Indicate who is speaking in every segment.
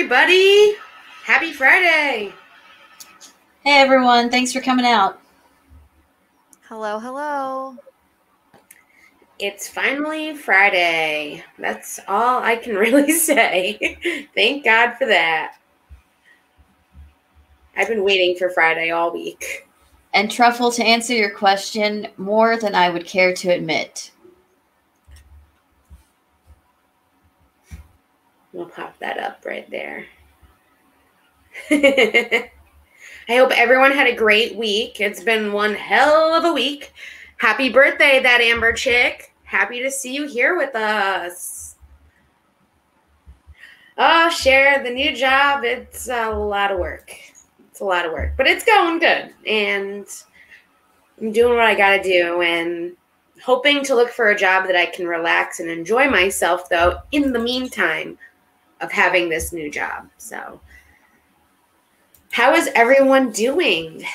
Speaker 1: everybody. Happy Friday.
Speaker 2: Hey, everyone. Thanks for coming out.
Speaker 3: Hello, hello.
Speaker 1: It's finally Friday. That's all I can really say. Thank God for that. I've been waiting for Friday all week.
Speaker 2: And Truffle, to answer your question, more than I would care to admit.
Speaker 1: We'll pop that up right there. I hope everyone had a great week. It's been one hell of a week. Happy birthday, that Amber chick. Happy to see you here with us. Oh, Cher, the new job, it's a lot of work. It's a lot of work, but it's going good. And I'm doing what I got to do and hoping to look for a job that I can relax and enjoy myself, though, in the meantime of having this new job. So how is everyone doing?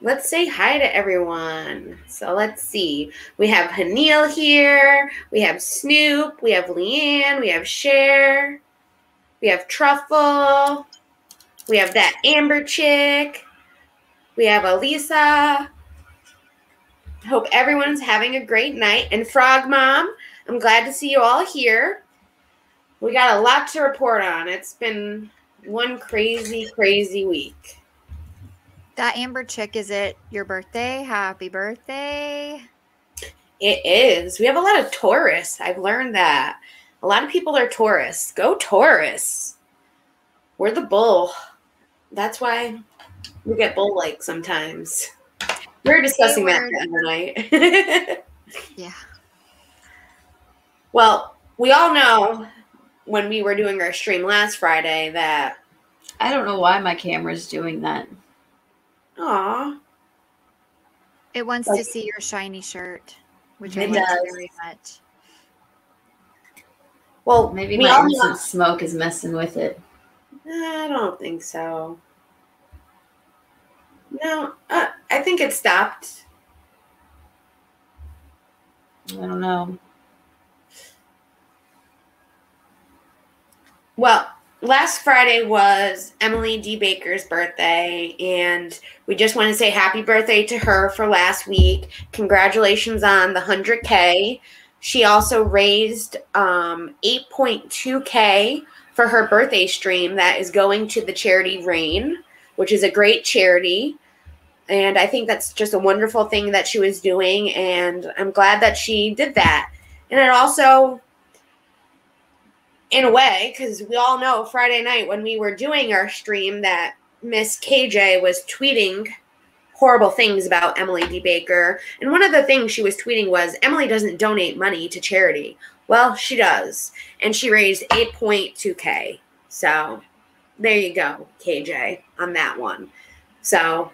Speaker 1: Let's say hi to everyone. So let's see. We have Hanil here. We have Snoop. We have Leanne. We have Cher. We have Truffle. We have that Amber chick. We have Elisa. I hope everyone's having a great night. And Frog Mom, I'm glad to see you all here. We got a lot to report on. It's been one crazy, crazy week.
Speaker 3: That Amber chick, is it your birthday? Happy birthday.
Speaker 1: It is. We have a lot of Taurus. I've learned that. A lot of people are Taurus. Go Taurus. We're the bull. That's why we get bull-like sometimes. We were discussing that the other night.
Speaker 3: Yeah.
Speaker 1: Well, we all know when we were doing our stream last Friday that...
Speaker 2: I don't know why my camera's doing that.
Speaker 1: Aw.
Speaker 3: It wants to see your shiny shirt, which I like very much.
Speaker 1: Well,
Speaker 2: maybe my instant smoke is messing with it.
Speaker 1: I don't think so. No, I think it stopped.
Speaker 2: I don't know.
Speaker 1: Well, last Friday was Emily D. Baker's birthday, and we just want to say happy birthday to her for last week. Congratulations on the 100K. She also raised $8.2K for her birthday stream that is going to the charity RAIN, which is a great charity. And I think that's just a wonderful thing that she was doing, and I'm glad that she did that. And it also... in a way, because we all know Friday night when we were doing our stream that Miss KJ was tweeting horrible things about Emily D. Baker. And one of the things she was tweeting was, Emily doesn't donate money to charity. Well, she does. And she raised 8.2K. So there you go, KJ, on that one. So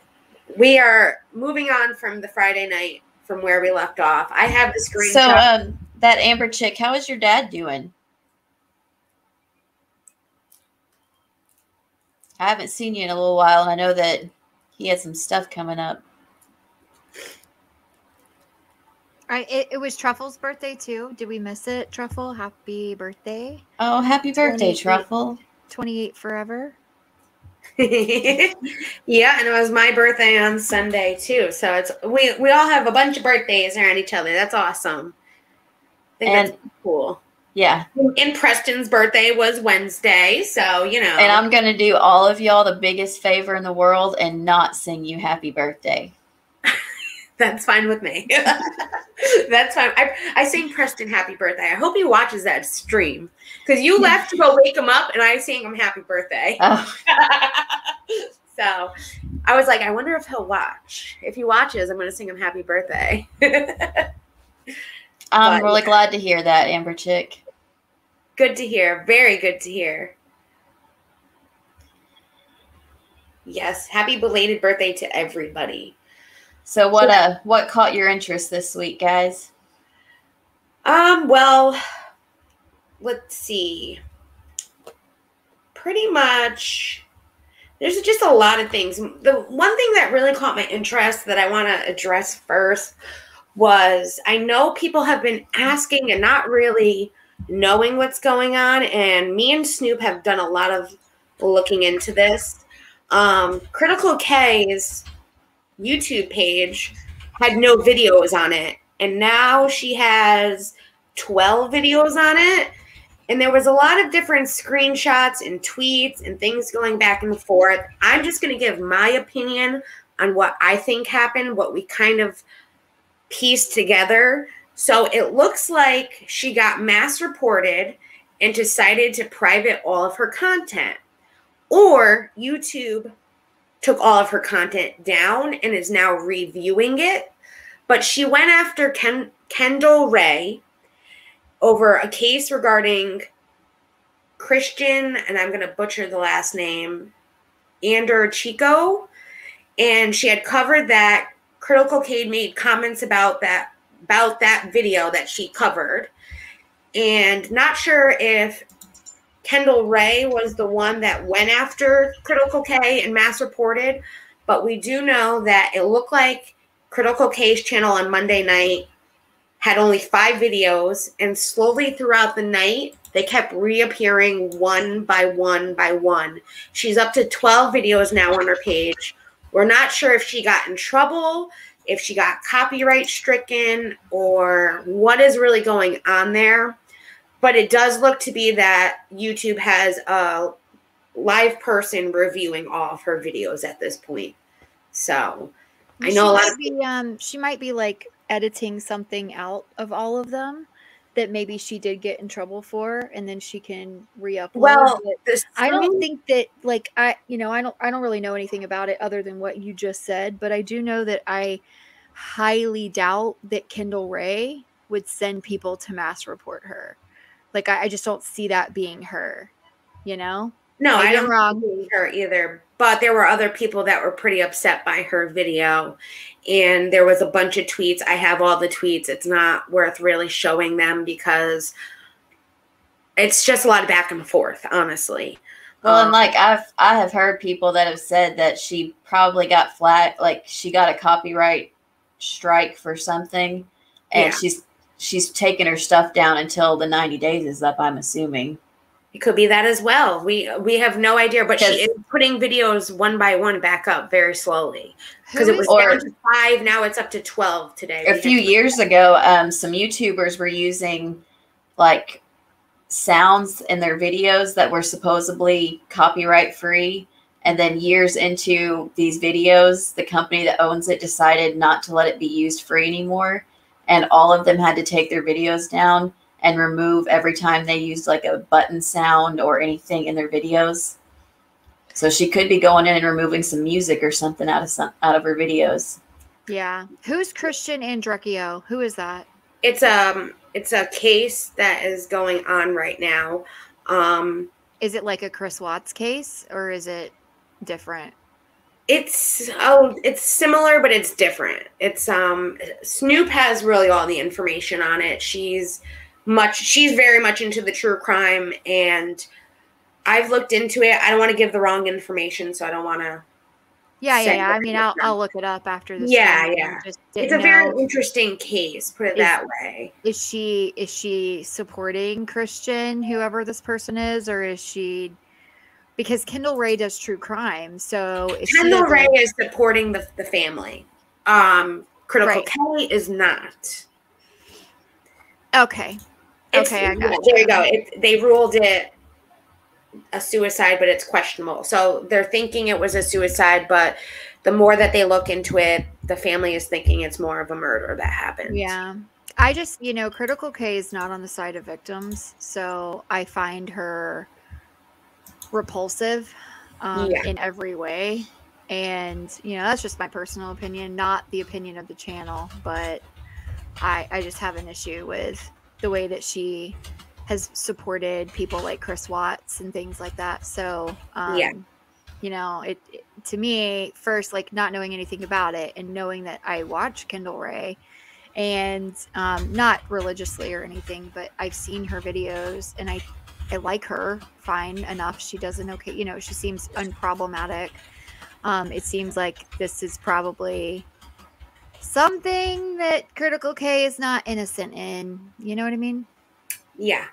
Speaker 1: we are moving on from the Friday night from where we left off. I have the screenshot.
Speaker 2: So that Amber chick, how is your dad doing? I haven't seen you in a little while, and I know that he had some stuff coming up.
Speaker 3: It was Truffle's birthday, too. Did we miss it, Truffle? Happy birthday.
Speaker 2: Oh, happy birthday, Truffle.
Speaker 3: 28 forever.
Speaker 1: Yeah, and it was my birthday on Sunday, too. So it's we all have a bunch of birthdays around each other. That's awesome. I think that's cool.
Speaker 2: Yeah.
Speaker 1: And Preston's birthday was Wednesday, so, you know.
Speaker 2: And I'm going to do all of y'all the biggest favor in the world and not sing you happy birthday.
Speaker 1: That's fine with me. That's fine. I sang Preston happy birthday. I hope he watches that stream. Because you left to go wake him up, and I sang him happy birthday.
Speaker 2: Oh.
Speaker 1: So I was like, I wonder if he'll watch. If he watches, I'm going to sing him happy birthday.
Speaker 2: I'm really glad to hear that, Amber chick.
Speaker 1: Good to hear. Very good to hear. Yes. Happy belated birthday to everybody.
Speaker 2: So what caught your interest this week, guys?
Speaker 1: Well, let's see. Pretty much there's just a lot of things. The one thing that really caught my interest that I want to address first was I know people have been asking and not really knowing what's going on. And me and Snoop have done a lot of looking into this. Critical K's YouTube page had no videos on it, and now she has 12 videos on it. And there was a lot of different screenshots and tweets and things going back and forth. I'm just going to give my opinion on what I think happened, what we kind of pieced together. So it looks like she got mass reported and decided to private all of her content. Or YouTube took all of her content down and is now reviewing it. But she went after Kendell Rae over a case regarding Christian, and I'm going to butcher the last name, Andreacchio. And she had covered that. Critical Cade made comments about that video that she covered. And not sure if Kendell Rae was the one that went after Critical K and mass reported, but we do know that it looked like Critical K's channel on Monday night had only 5 videos, and slowly throughout the night, they kept reappearing one by one by one. She's up to 12 videos now on her page. We're not sure if she got in trouble, if she got copyright stricken, or what is really going on there. But it does look to be that YouTube has a live person reviewing all of her videos at this point. So I know a lot of people.
Speaker 3: She might be like editing something out of all of them that maybe she did get in trouble for, and then she can re-upload.
Speaker 1: Well,
Speaker 3: I don't think that, like, I don't really know anything about it other than what you just said, but I do know that I highly doubt that Kendell Rae would send people to mass report her. Like, I just don't see that being her, you know?
Speaker 1: No,
Speaker 3: maybe
Speaker 1: I don't
Speaker 3: wrong.
Speaker 1: see her either. But there were other people that were pretty upset by her video. And there was a bunch of tweets. I have all the tweets. It's not worth really showing them because it's just a lot of back and forth, honestly.
Speaker 2: Well, and like I have heard people that have said that she probably got like she got a copyright strike for something, and
Speaker 1: Yeah.
Speaker 2: she's taken her stuff down until the 90 days is up, I'm assuming.
Speaker 1: It could be that as well. We have no idea, but she is putting videos one by one back up very slowly. Because it was down to 5, now it's up to 12 today.
Speaker 2: A few years ago, some YouTubers were using like sounds in their videos that were supposedly copyright free. And then years into these videos, the company that owns it decided not to let it be used free anymore. And all of them had to take their videos down and remove every time they used like a button sound or anything in their videos. So she could be going in and removing some music or something out of her videos.
Speaker 3: Yeah. Who's Christian Andreacchio? Who is that?
Speaker 1: It's a case that is going on right now.
Speaker 3: Is it like a Chris Watts case, or is it different?
Speaker 1: It's similar, but it's different. It's Snoop has really all the information on it. She's very much into the true crime, and I've looked into it. I don't want to give the wrong information, so I don't want to.
Speaker 3: Yeah. I mean, I'll look it up after this.
Speaker 1: Yeah. It's a very interesting case, put it that way.
Speaker 3: Is she supporting Christian, whoever this person is, or is she? Because Kendell Rae does true crime, so
Speaker 1: Kendell Rae is supporting the family. Critical K is not.
Speaker 3: Okay. Okay, I got you.
Speaker 1: There you go. They ruled it a suicide, but it's questionable. So they're thinking it was a suicide, but the more that they look into it, the family is thinking it's more of a murder that happened.
Speaker 3: Yeah. I just, Critical K is not on the side of victims, so I find her repulsive in every way. And, that's just my personal opinion, not the opinion of the channel, but I just have an issue with the way that she has supported people like Chris Watts and things like that. So, it to me, first, like, not knowing anything about it and knowing that I watch Kendell Rae and not religiously or anything, but I've seen her videos and I like her fine enough. She does an okay, she seems unproblematic. It seems like this is probably something that Critical K is not innocent in. You know what I mean?
Speaker 1: Yeah.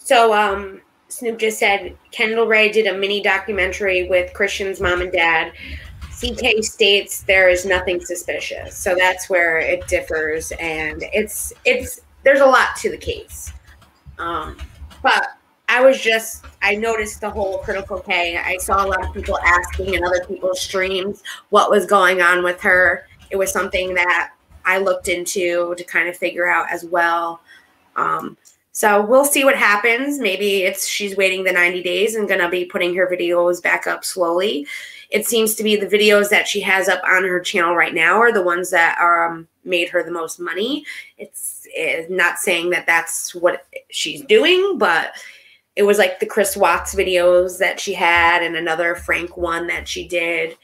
Speaker 1: So Snoop just said Kendell Rae did a mini documentary with Christian's mom and dad. CK states there is nothing suspicious. So that's where it differs, and it's there's a lot to the case. But I noticed the whole Critical K. I saw a lot of people asking in other people's streams what was going on with her. It was something that I looked into to kind of figure out as well. So we'll see what happens. Maybe she's waiting the 90 days and going to be putting her videos back up slowly. It seems to be the videos that she has up on her channel right now are the ones that are made her the most money. It's not saying that that's what she's doing, but it was like the Chris Watts videos that she had and another Frank one that she did.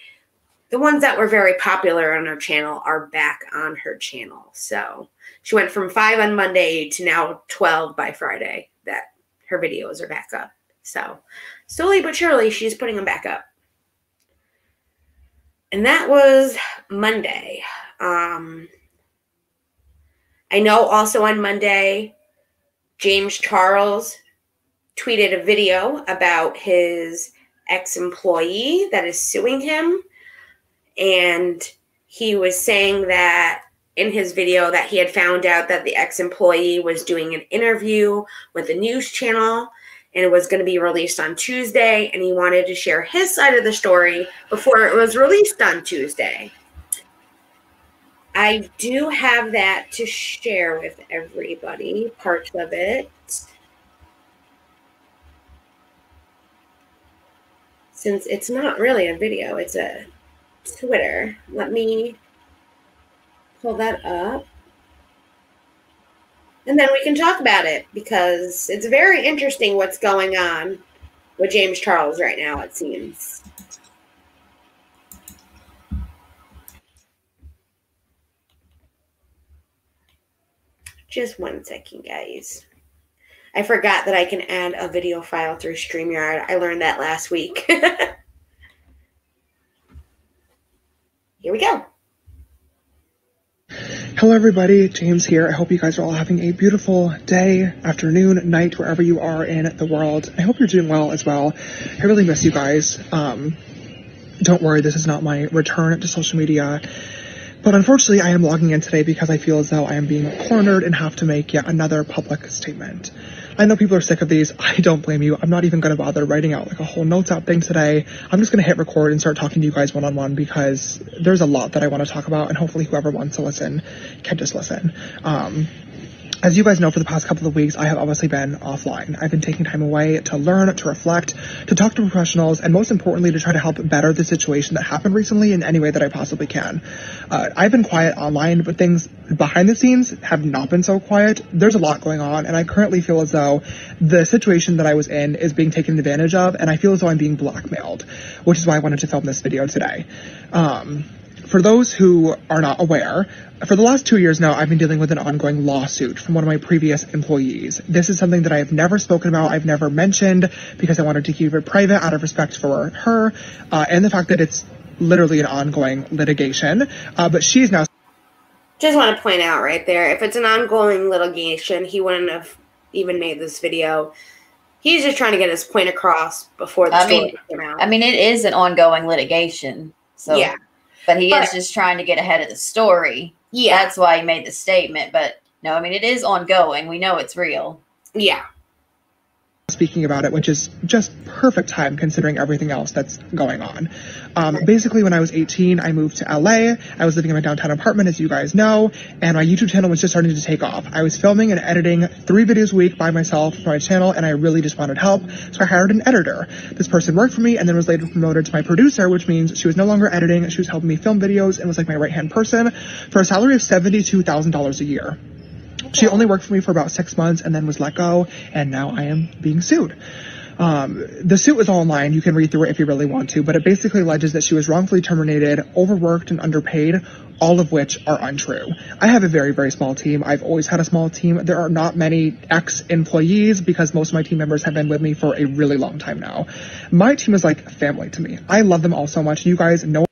Speaker 1: The ones that were very popular on her channel are back on her channel. So she went from 5 on Monday to now 12 by Friday that her videos are back up. So slowly but surely, she's putting them back up. And that was Monday. I know also on Monday, James Charles tweeted a video about his ex-employee that is suing him. And he was saying that in his video that he had found out that the ex-employee was doing an interview with a news channel and it was going to be released on Tuesday, and he wanted to share his side of the story before it was released on Tuesday. I do have that to share with everybody, parts of it. Since it's not really a video, it's a Twitter. Let me pull that up. And then we can talk about it because it's very interesting what's going on with James Charles right now, it seems. Just 1 second, guys. I forgot that I can add a video file through StreamYard. I learned that last week. Here we go.
Speaker 4: Hello everybody, James here. I hope you guys are all having a beautiful day, afternoon, night, wherever you are in the world. I hope you're doing well as well. I really miss you guys. Don't worry, this is not my return to social media. But unfortunately, I am logging in today because I feel as though I am being cornered and have to make yet another public statement. I know people are sick of these. I don't blame you. I'm not even going to bother writing out like a whole notes app thing today. I'm just going to hit record and start talking to you guys one-on-one because there's a lot that I want to talk about, and hopefully whoever wants to listen can just listen. As you guys know, for the past couple of weeks, I have obviously been offline. I've been taking time away to learn, to reflect, to talk to professionals, and most importantly, to try to help better the situation that happened recently in any way that I possibly can. I've been quiet online, but things behind the scenes have not been so quiet. There's a lot going on, and I currently feel as though the situation that I was in is being taken advantage of, and I feel as though I'm being blackmailed, which is why I wanted to film this video today. For those who are not aware, for the last 2 years now, I've been dealing with an ongoing lawsuit from one of my previous employees. This is something that I have never spoken about, I've never mentioned, because I wanted to keep it private out of respect for her, and the fact that it's literally an ongoing litigation. But she's now...
Speaker 1: Just want to point out right there, if it's an ongoing litigation, he wouldn't have even made this video. He's just trying to get his point across before the story came out.
Speaker 2: I mean, it is an ongoing litigation. So, yeah. But he is just trying to get ahead of the story. Yeah. That's why he made the statement. But no, I mean, it is ongoing. We know it's real.
Speaker 1: Yeah.
Speaker 4: Speaking about it, which is just perfect time considering everything else that's going on. Basically, when I was 18, I moved to LA. I was living in my downtown apartment, as you guys know, and my YouTube channel was just starting to take off. I was filming and editing 3 videos a week by myself for my channel, and I really just wanted help, so I hired an editor. This person worked for me and then was later promoted to my producer, which means she was no longer editing. She was helping me film videos and was like my right-hand person for a salary of $72,000 a year. She only worked for me for about 6 months and then was let go, and now I am being sued. The suit is all online. You can read through it if you really want to, but it basically alleges that she was wrongfully terminated, overworked, and underpaid, all of which are untrue. I have a very, very small team. I've always had a small team. There are not many ex-employees because most of my team members have been with me for a really long time now. My team is like family to me. I love them all so much. You guys know.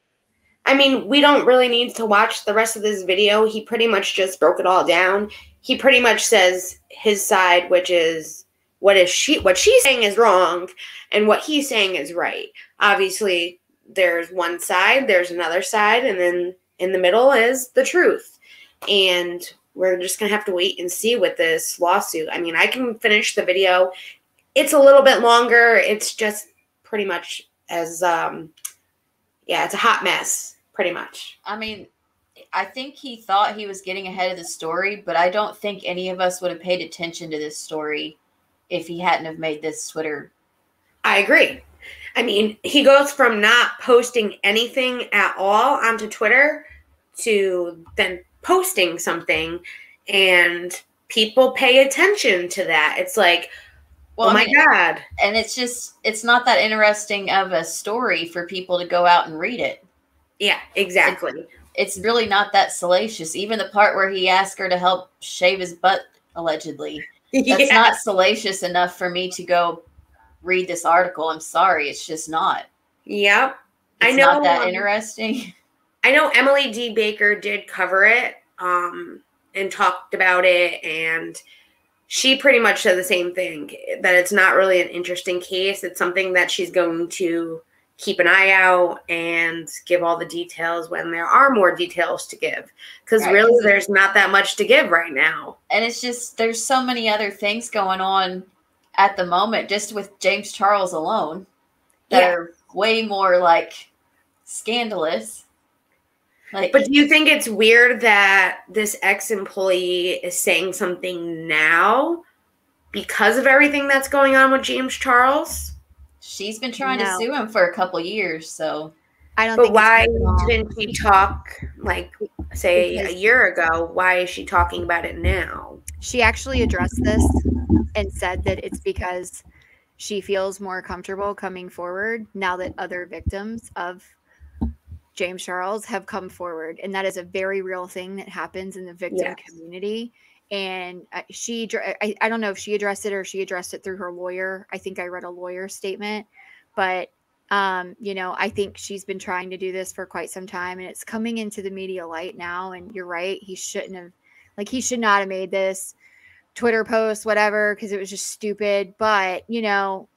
Speaker 1: I mean, we don't really need to watch the rest of this video. He pretty much just broke it all down. He pretty much says his side, which is what she's saying is wrong and what he's saying is right. Obviously, there's one side, there's another side, and then in the middle is the truth. And we're just going to have to wait and see with this lawsuit. I mean, I can finish the video. It's a little bit longer. It's just pretty much as, it's a hot mess, pretty much.
Speaker 2: I mean, I think he thought he was getting ahead of the story, but I don't think any of us would have paid attention to this story if he hadn't have made this Twitter.
Speaker 1: I agree. I mean, he goes from not posting anything at all onto Twitter to then posting something, and people pay attention to that. It's like, well, oh my God.
Speaker 2: And it's not that interesting of a story for people to go out and read it.
Speaker 1: Yeah, exactly.
Speaker 2: It's really not that salacious. Even the part where he asked her to help shave his butt, allegedly. That's not salacious enough for me to go read this article. I'm sorry. It's just not.
Speaker 1: Yep.
Speaker 2: It's not that interesting.
Speaker 1: I know Emily D. Baker did cover it and talked about it, and she pretty much said the same thing, that it's not really an interesting case. It's something that she's going to keep an eye out and give all the details when there are more details to give. Because really, there's not that much to give right now.
Speaker 2: And it's just, there's so many other things going on at the moment, just with James Charles alone, that are way more, like, scandalous. Like,
Speaker 1: but do you think it's weird that this ex-employee is saying something now because of everything that's going on with James Charles?
Speaker 2: She's been trying to sue him for a couple years, so
Speaker 3: I don't.
Speaker 1: But why didn't she talk, like, say, a year ago? Why is she talking about it now?
Speaker 3: She actually addressed this and said that it's because she feels more comfortable coming forward now that other victims of James Charles have come forward. And that is a very real thing that happens in the victim community. And I don't know if she addressed it or she addressed it through her lawyer. I think I read a lawyer statement, but I think she's been trying to do this for quite some time, and it's coming into the media light now. And you're right. He should not have made this Twitter post, whatever, because it was just stupid. But,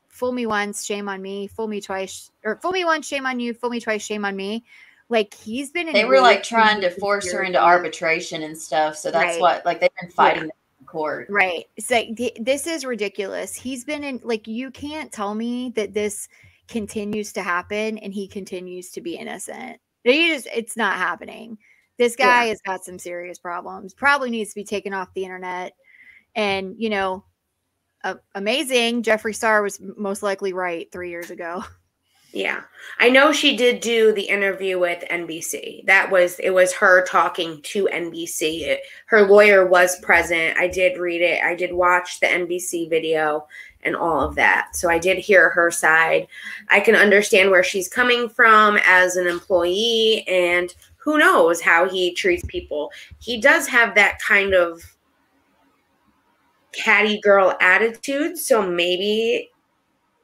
Speaker 3: fool me once, shame on me. Fool me twice, or fool me once, shame on you. Fool me twice, shame on me. Like, he's been in.
Speaker 2: They were like trying to force her into arbitration and stuff. So that's what, like, they've been fighting in court.
Speaker 3: Right. It's like, this is ridiculous. He's been in, like, you can't tell me that this continues to happen and he continues to be innocent. It's not happening. This guy has got some serious problems. Probably needs to be taken off the internet. And, amazing. Jeffree Star was most likely right 3 years ago.
Speaker 1: Yeah. I know she did do the interview with NBC. It was her talking to NBC. Her lawyer was present. I did read it. I did watch the NBC video and all of that. So I did hear her side. I can understand where she's coming from as an employee, and who knows how he treats people. He does have that kind of catty girl attitude, so maybe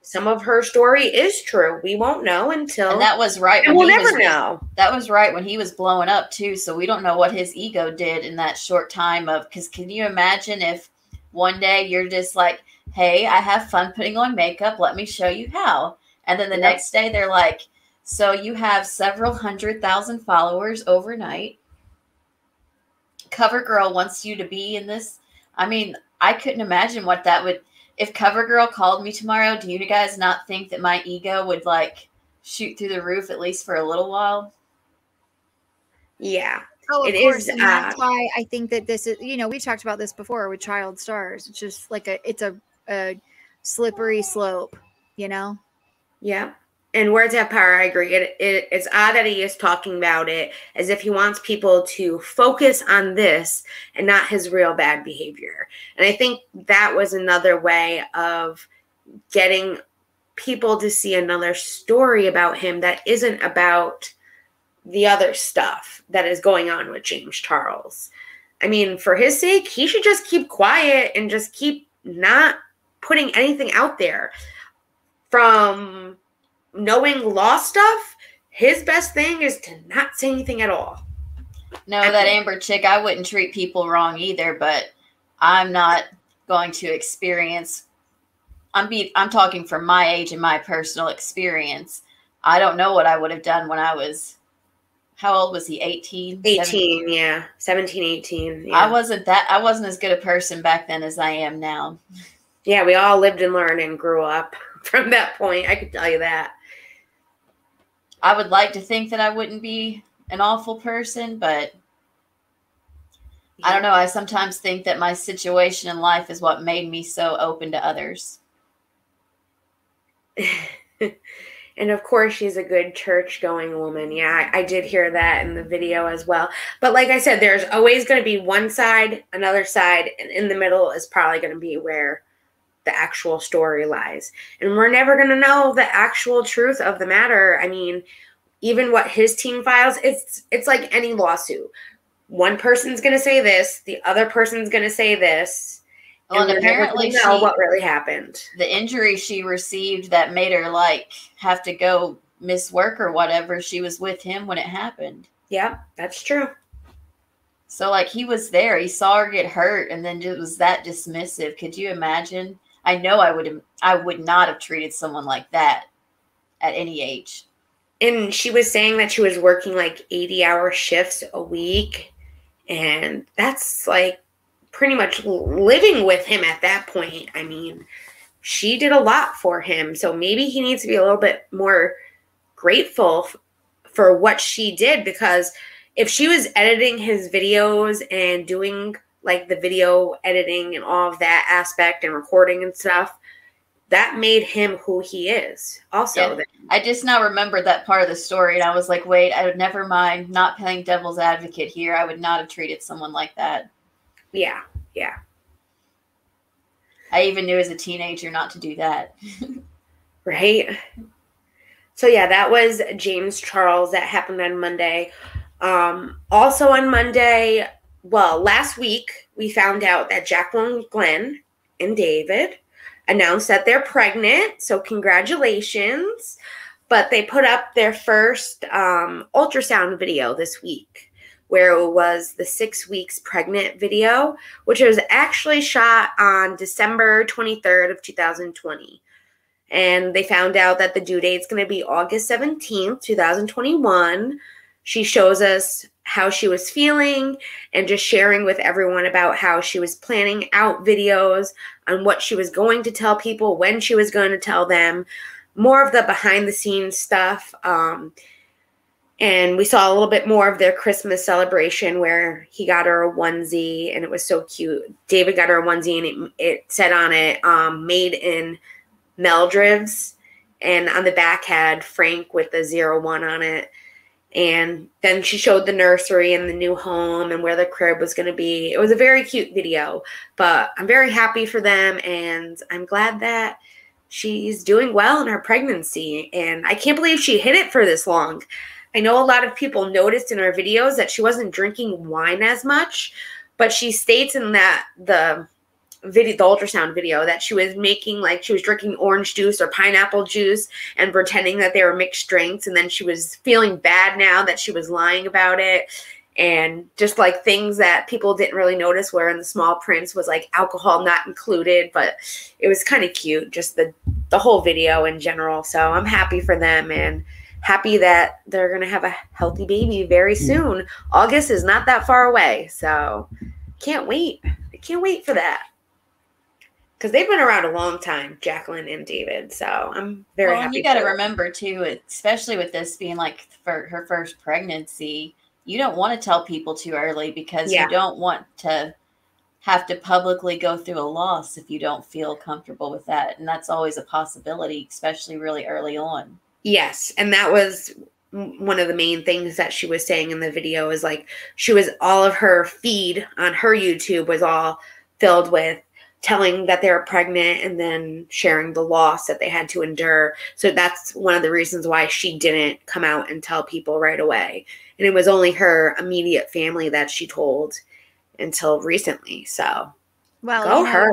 Speaker 1: some of her story is true. We won't know until.
Speaker 2: And that was right.
Speaker 1: And we'll never know.
Speaker 2: That was right when he was blowing up too. So we don't know what his ego did in that short time of. Because can you imagine if one day you're just like, "Hey, I have fun putting on makeup. Let me show you how." And then the next day they're like, "So you have several 100,000 followers overnight. CoverGirl wants you to be in this." I mean, I couldn't imagine what that would. If CoverGirl called me tomorrow, do you guys not think that my ego would, like, shoot through the roof at least for a little while?
Speaker 1: Yeah.
Speaker 3: Oh, of course. And that's why I think that this is, we've talked about this before with child stars. It's just like it's a slippery slope, Yeah.
Speaker 1: And words have power. I agree. It's odd that he is talking about it as if he wants people to focus on this and not his real bad behavior. And I think that was another way of getting people to see another story about him that isn't about the other stuff that is going on with James Charles. I mean, for his sake, he should just keep quiet and just keep not putting anything out there. From knowing law stuff, his best thing is to not say anything at all.
Speaker 2: No, that Amber chick, I wouldn't treat people wrong either, but I'm not going to experience I'm talking from my age and my personal experience. I don't know what I would have done when I was, how old was he? 18?
Speaker 1: 18,
Speaker 2: 17?
Speaker 1: yeah. 17, 18. Yeah.
Speaker 2: I wasn't as good a person back then as I am now.
Speaker 1: Yeah, we all lived and learned and grew up from that point. I could tell you that.
Speaker 2: I would like to think that I wouldn't be an awful person, but I don't know. I sometimes think that my situation in life is what made me so open to others.
Speaker 1: And of course, she's a good church-going woman. Yeah, I did hear that in the video as well. But like I said, there's always going to be one side, another side, and in the middle is probably going to be where the actual story lies. And we're never going to know the actual truth of the matter. I mean, even what his team files, it's like any lawsuit. One person's going to say this, the other person's going to say this.
Speaker 2: Well, and apparently
Speaker 1: know what really happened.
Speaker 2: The injury she received that made her like have to go miss work or whatever, she was with him when it happened.
Speaker 1: Yeah, that's true.
Speaker 2: So like he was there, he saw her get hurt, and then it was that dismissive. Could you imagine? I know I would not have treated someone like that at any age.
Speaker 1: And she was saying that she was working like 80-hour shifts a week, and that's like pretty much living with him at that point. I mean, she did a lot for him. So maybe he needs to be a little bit more grateful for what she did, because if she was editing his videos and doing like the video editing and all of that aspect and recording and stuff, that made him who he is. Also,
Speaker 2: yeah, I just now remembered that part of the story, and I was like, wait, I would never mind not playing devil's advocate here. I would not have treated someone like that.
Speaker 1: Yeah, yeah.
Speaker 2: I even knew as a teenager not to do that.
Speaker 1: Right? So, yeah, that was James Charles. That happened on Monday. Also on Monday, well, last week, we found out that Jaclyn, Glenn, and David announced that they're pregnant. So, congratulations. But they put up their first ultrasound video this week, where it was the 6 weeks pregnant video, which was actually shot on December 23rd of 2020. And they found out that the due date's going to be August 17th, 2021. She shows us how she was feeling and just sharing with everyone about how she was planning out videos on what she was going to tell people, when she was going to tell them, more of the behind the scenes stuff. And we saw a little bit more of their Christmas celebration where he got her a onesie, and it was so cute. David got her a onesie, and it said on it, made in Meldriv's, and on the back had Frank with the 01 on it. And then she showed the nursery and the new home and where the crib was going to be. It was a very cute video, but I'm very happy for them, and I'm glad that she's doing well in her pregnancy. And I can't believe she hid it for this long. I know a lot of people noticed in her videos that she wasn't drinking wine as much, but she states in that the ultrasound video, that she was making, like, she was drinking orange juice or pineapple juice and pretending that they were mixed drinks, and then she was feeling bad now that she was lying about it. And just like things that people didn't really notice were in the small prints was like alcohol not included, but it was kind of cute, just the whole video in general. So I'm happy for them, and happy that they're going to have a healthy baby very soon. August is not that far away, so can't wait. I can't wait for that, because they've been around a long time, Jaclyn and David. So I'm very happy.
Speaker 2: You got to remember too, especially with this being like for her first pregnancy, you don't want to tell people too early, because you don't want to have to publicly go through a loss if you don't feel comfortable with that. And that's always a possibility, especially really early on.
Speaker 1: Yes. And that was one of the main things that she was saying in the video, is like all of her feed on her YouTube was all filled with telling that they were pregnant and then sharing the loss that they had to endure. So that's one of the reasons why she didn't come out and tell people right away. And it was only her immediate family that she told until recently. So,
Speaker 3: well,
Speaker 1: go her.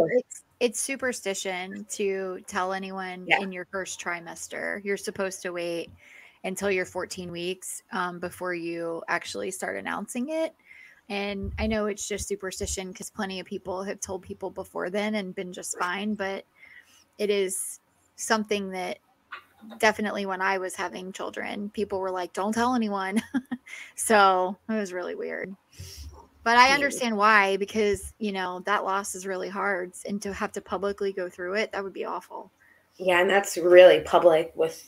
Speaker 3: It's superstition to tell anyone in your first trimester. You're supposed to wait until you're 14 weeks before you actually start announcing it. And I know it's just superstition, because plenty of people have told people before then and been just fine. But it is something that definitely when I was having children, people were like, don't tell anyone. So it was really weird. But I understand why, because, you know, that loss is really hard. And to have to publicly go through it, that would be awful.
Speaker 1: Yeah, and that's really public with,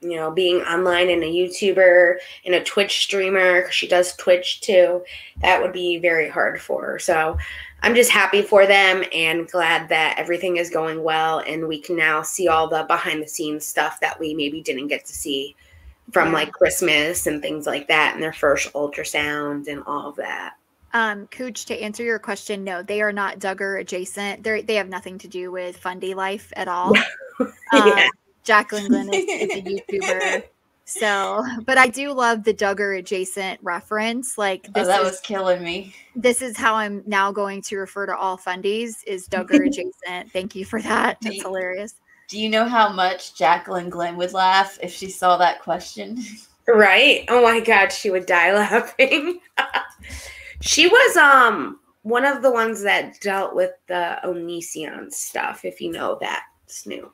Speaker 1: you know, being online and a YouTuber and a Twitch streamer, 'cause she does Twitch too. That would be very hard for her. So I'm just happy for them and glad that everything is going well, and we can now see all the behind the scenes stuff that we maybe didn't get to see from like Christmas and things like that, and their first ultrasound and all of that.
Speaker 3: Cooch, to answer your question, no, they are not Duggar adjacent. They have nothing to do with Fundy Life at all. Jaclyn Glenn is a YouTuber. So, but I do love the Duggar adjacent reference. Like, this
Speaker 2: that was killing me.
Speaker 3: This is how I'm now going to refer to all Fundies, is Duggar adjacent. Thank you for that. That's hilarious.
Speaker 2: Do you know how much Jaclyn Glenn would laugh if she saw that question?
Speaker 1: Right? Oh my God, she would die laughing. She was one of the ones that dealt with the Onision stuff, if you know that, Snoop.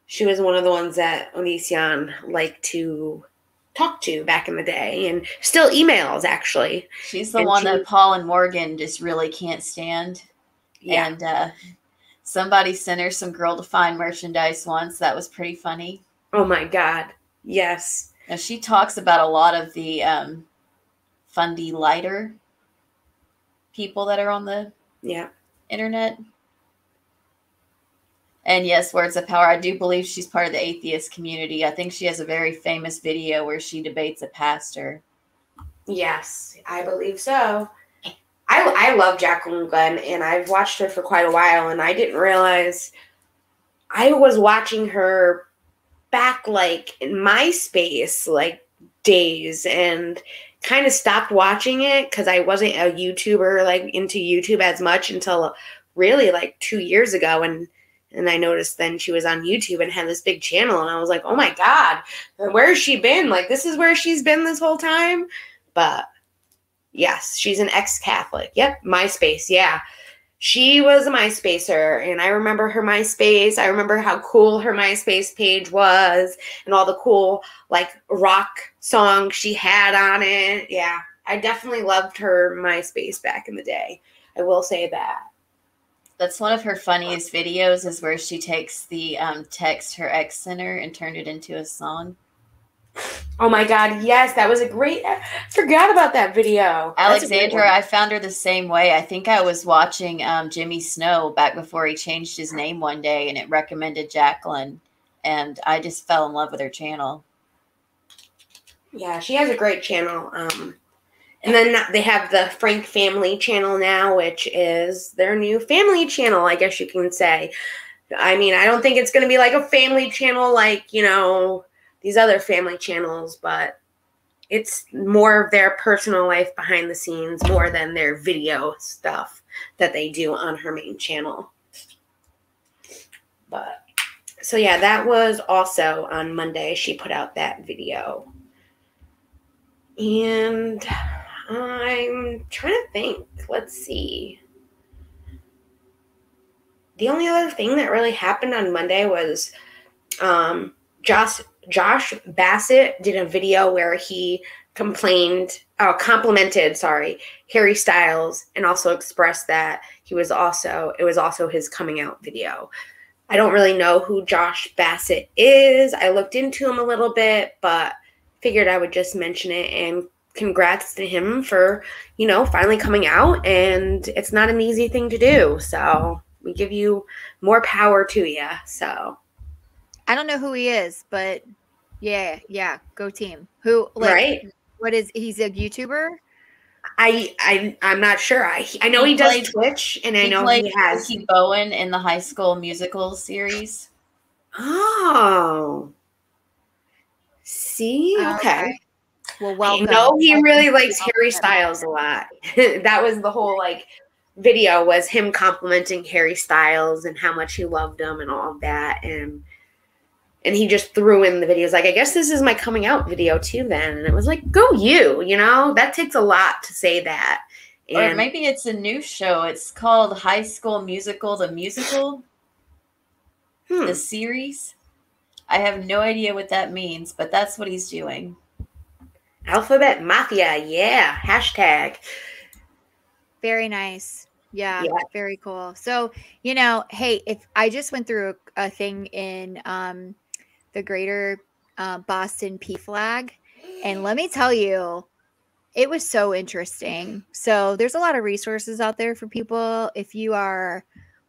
Speaker 1: She was one of the ones that Onision liked to talk to back in the day, and still emails, actually.
Speaker 2: She's the one that Paul and Morgan just really can't stand. Yeah. And somebody sent her some Girl Defined merchandise once. That was pretty funny.
Speaker 1: Oh my God. Yes.
Speaker 2: Now, she talks about a lot of the Fundy lighter people that are on the internet. And yes, words of power. I do believe she's part of the atheist community. I think she has a very famous video where she debates a pastor.
Speaker 1: Yes, I believe so. I love Jaclyn Glenn, and I've watched her for quite a while, and I didn't realize I was watching her back like in MySpace like days, and kind of stopped watching it because I wasn't a YouTuber like into YouTube as much until really like 2 years ago, and I noticed then she was on YouTube and had this big channel, and I was like, oh my God, where has she been? Like, this is where she's been this whole time. But yes, she's an ex-Catholic. Yep, MySpace, yeah. She was a MySpacer, and I remember her MySpace. I remember how cool her MySpace page was and all the cool, like, rock songs she had on it. Yeah, I definitely loved her MySpace back in the day. I will say that.
Speaker 2: That's one of her funniest videos, is where she takes the text her ex sent her and turned it into a song.
Speaker 1: Oh my God, yes, that was a great, I forgot about that video.
Speaker 2: Alexandra, I found her the same way. I think I was watching Jimmy Snow back before he changed his name one day, and it recommended Jaclyn, and I just fell in love with her channel.
Speaker 1: Yeah, she has a great channel. And then they have the Frank Family channel now, which is their new family channel, I guess you can say. I mean, I don't think it's going to be like a family channel like, you know, these other family channels, but it's more of their personal life behind the scenes more than their video stuff that they do on her main channel. But so yeah, that was also on Monday. She put out that video. And I'm trying to think. Let's see. The only other thing that really happened on Monday was Josh Bassett did a video where he complimented Harry Styles, and also expressed that it was also his coming out video. I don't really know who Josh Bassett is. I looked into him a little bit, but figured I would just mention it, and congrats to him for, you know, finally coming out, and it's not an easy thing to do. So we give you more power to you. So
Speaker 3: I don't know who he is, but yeah, go team. Who, like,
Speaker 1: right?
Speaker 3: What is, he's a YouTuber?
Speaker 1: I'm not sure. I know he does Twitch, and I know he has
Speaker 2: Ricky Bowen in the High School Musical series.
Speaker 1: Oh, see, okay.
Speaker 3: Well, welcome.
Speaker 1: I know he really likes Harry Styles a lot. That was the whole like video, was him complimenting Harry Styles and how much he loved him and all of that, and he just threw in the videos like, I guess this is my coming out video too then. And it was like, go you know, that takes a lot to say that. And
Speaker 2: or maybe it's a new show. It's called High School Musical, the Musical. The series. I have no idea what that means, but that's what he's doing.
Speaker 1: Alphabet Mafia, yeah. Hashtag.
Speaker 3: Very nice. Yeah, very cool. So, you know, hey, if I just went through a thing in the greater Boston PFLAG, and let me tell you, it was so interesting. So there's a lot of resources out there for people. If you are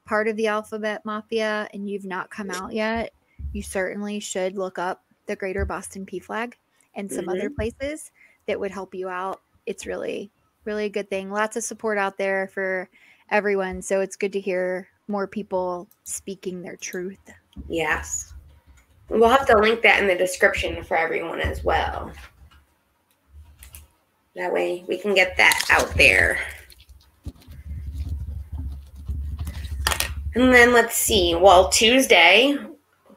Speaker 3: part of the Alphabet Mafia and you've not come out yet, you certainly should look up the greater Boston PFLAG and some other places that would help you out. It's really, really a good thing. Lots of support out there for everyone. So it's good to hear more people speaking their truth.
Speaker 1: Yes. We'll have to link that in the description for everyone as well. That way we can get that out there. And then let's see. Well, Tuesday.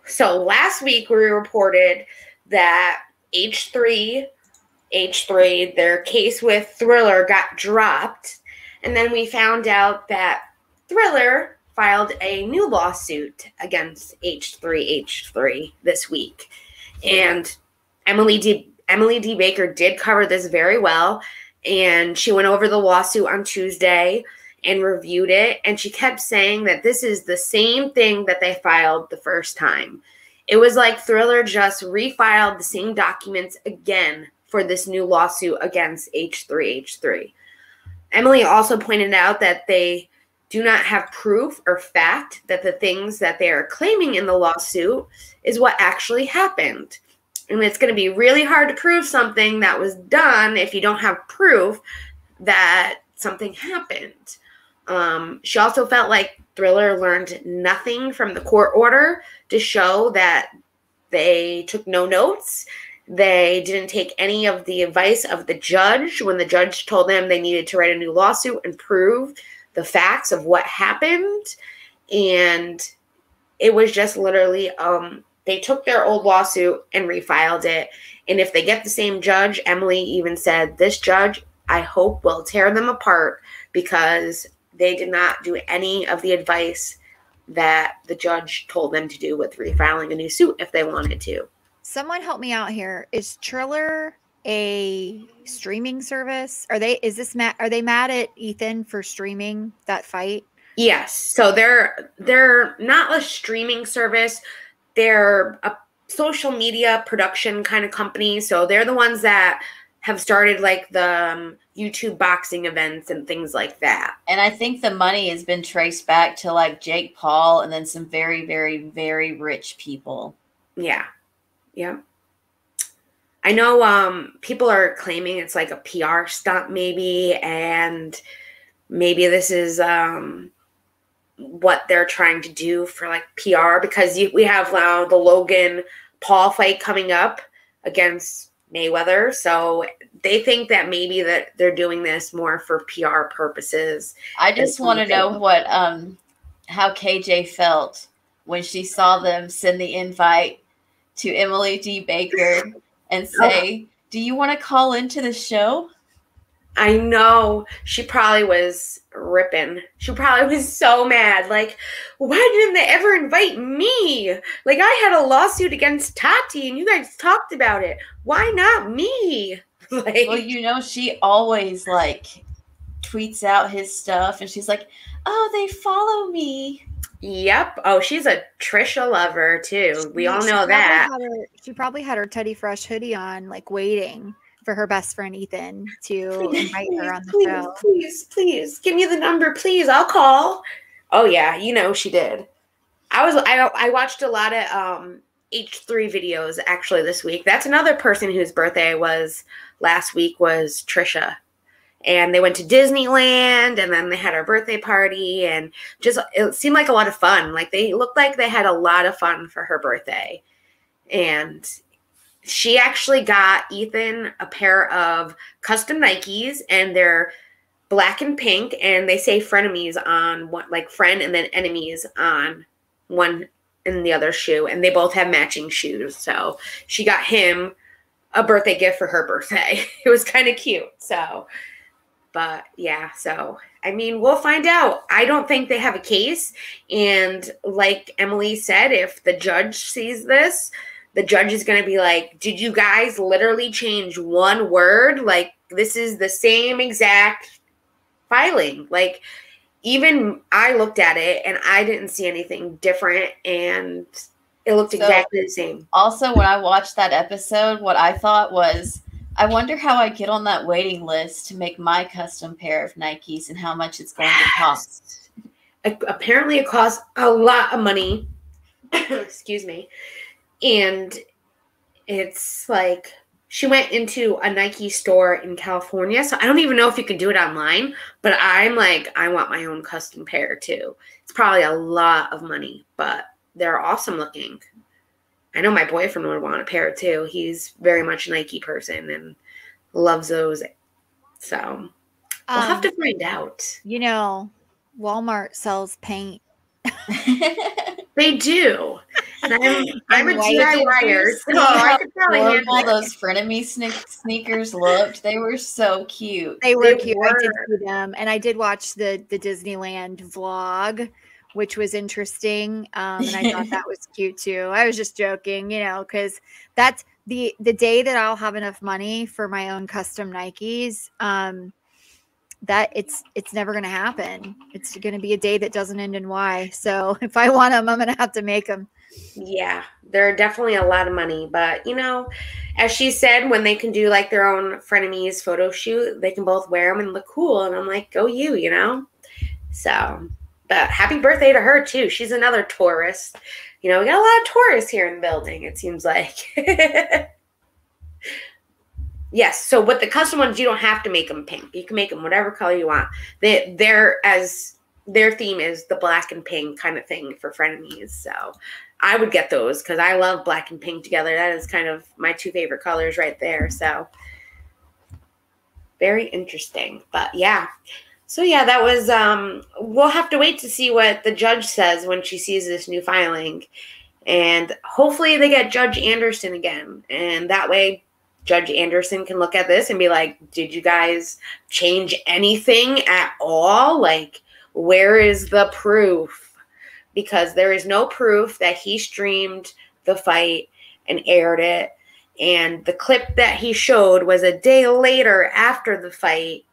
Speaker 1: So last week we reported that H3, their case with Thriller got dropped. And then we found out that Thriller filed a new lawsuit against H3 this week. And Emily D. Baker did cover this very well, and she went over the lawsuit on Tuesday and reviewed it, and she kept saying that this is the same thing that they filed the first time. It was like Thriller just refiled the same documents again for this new lawsuit against H3. Emily also pointed out that they do not have proof or fact that the things that they are claiming in the lawsuit is what actually happened. And it's going to be really hard to prove something that was done if you don't have proof that something happened. She also felt like Thriller learned nothing from the court order to show that they took no notes. They didn't take any of the advice of the judge when the judge told them they needed to write a new lawsuit and prove the facts of what happened. And it was just literally, they took their old lawsuit and refiled it. And if they get the same judge, Emily even said, this judge, I hope, will tear them apart because they did not do any of the advice that the judge told them to do with refiling a new suit if they wanted to.
Speaker 3: Someone help me out here. Is Triller a streaming service? Are they mad at Ethan for streaming that fight?
Speaker 1: Yes. So they're not a streaming service. They're a social media production kind of company. So they're the ones that have started like the YouTube boxing events and things like that.
Speaker 2: And I think the money has been traced back to like Jake Paul and then some very, very, very rich people.
Speaker 1: Yeah. Yeah. I know people are claiming it's like a PR stunt maybe, and maybe this is what they're trying to do for like PR, because we have the Logan Paul fight coming up against Mayweather. So they think that maybe that they're doing this more for PR purposes.
Speaker 2: I just want to know what how KJ felt when she saw them send the invite to Emily D. Baker and say, do you want to call into the show?
Speaker 1: I know. She probably was ripping. She probably was so mad. Like, why didn't they ever invite me? Like, I had a lawsuit against Tati and you guys talked about it. Why not me? Like,
Speaker 2: well, you know, she always like tweets out his stuff and she's like, oh, they follow me.
Speaker 1: Yep. Oh, she's a Trisha lover too. We all know that.
Speaker 3: She probably had her Teddy Fresh hoodie on, like waiting for her best friend Ethan to invite her on the show.
Speaker 1: Please, give me the number, please. I'll call. Oh yeah, you know she did. I watched a lot of H3 videos actually this week. That's another person whose birthday was last week was Trisha. And they went to Disneyland, and then they had our birthday party, and just it seemed like a lot of fun. Like they looked like they had a lot of fun for her birthday. And she actually got Ethan a pair of custom Nikes, and they're black and pink, and they say frenemies on one, like friend and then enemies on one and the other shoe, and they both have matching shoes. So she got him a birthday gift for her birthday. It was kind of cute. So. But yeah, so I mean, we'll find out. I don't think they have a case. And like Emily said, if the judge sees this, the judge is going to be like, did you guys literally change one word? Like, this is the same exact filing. Like, even I looked at it and I didn't see anything different, and it looked exactly the same.
Speaker 2: Also, when I watched that episode, what I thought was, I wonder how I get on that waiting list to make my custom pair of Nikes and how much it's going to cost.
Speaker 1: Apparently, it costs a lot of money. Excuse me. And it's like, she went into a Nike store in California. So I don't even know if you can do it online, but I'm like, I want my own custom pair too. It's probably a lot of money, but they're awesome looking. I know my boyfriend would want a pair too. He's very much a Nike person and loves those. So we'll have to find out.
Speaker 3: You know, Walmart sells paint.
Speaker 1: They do. And I'm a DIYer, so I could probably handle
Speaker 2: all those frenemy sneakers looked. They were so cute.
Speaker 3: They were cute. I did see them. And I did watch the Disneyland vlog, which was interesting. And I thought that was cute too. I was just joking, you know, because that's the day that I'll have enough money for my own custom Nikes. That it's never going to happen. It's going to be a day that doesn't end in Y. So if I want them, I'm going to have to make them.
Speaker 1: Yeah, they're definitely a lot of money. But, you know, as she said, when they can do like their own frenemies photo shoot, they can both wear them and look cool. And I'm like, go you know? So, but happy birthday to her too. She's another tourist. You know, we got a lot of tourists here in the building, it seems like. Yes. So with the custom ones, you don't have to make them pink. You can make them whatever color you want. Their theme is the black and pink kind of thing for frenemies. So I would get those because I love black and pink together. That is kind of my two favorite colors right there. So very interesting. But yeah. So yeah, that was, we'll have to wait to see what the judge says when she sees this new filing. And hopefully they get Judge Anderson again. And that way Judge Anderson can look at this and be like, did you guys change anything at all? Like, where is the proof? Because there is no proof that he streamed the fight and aired it. And the clip that he showed was a day later after the fight.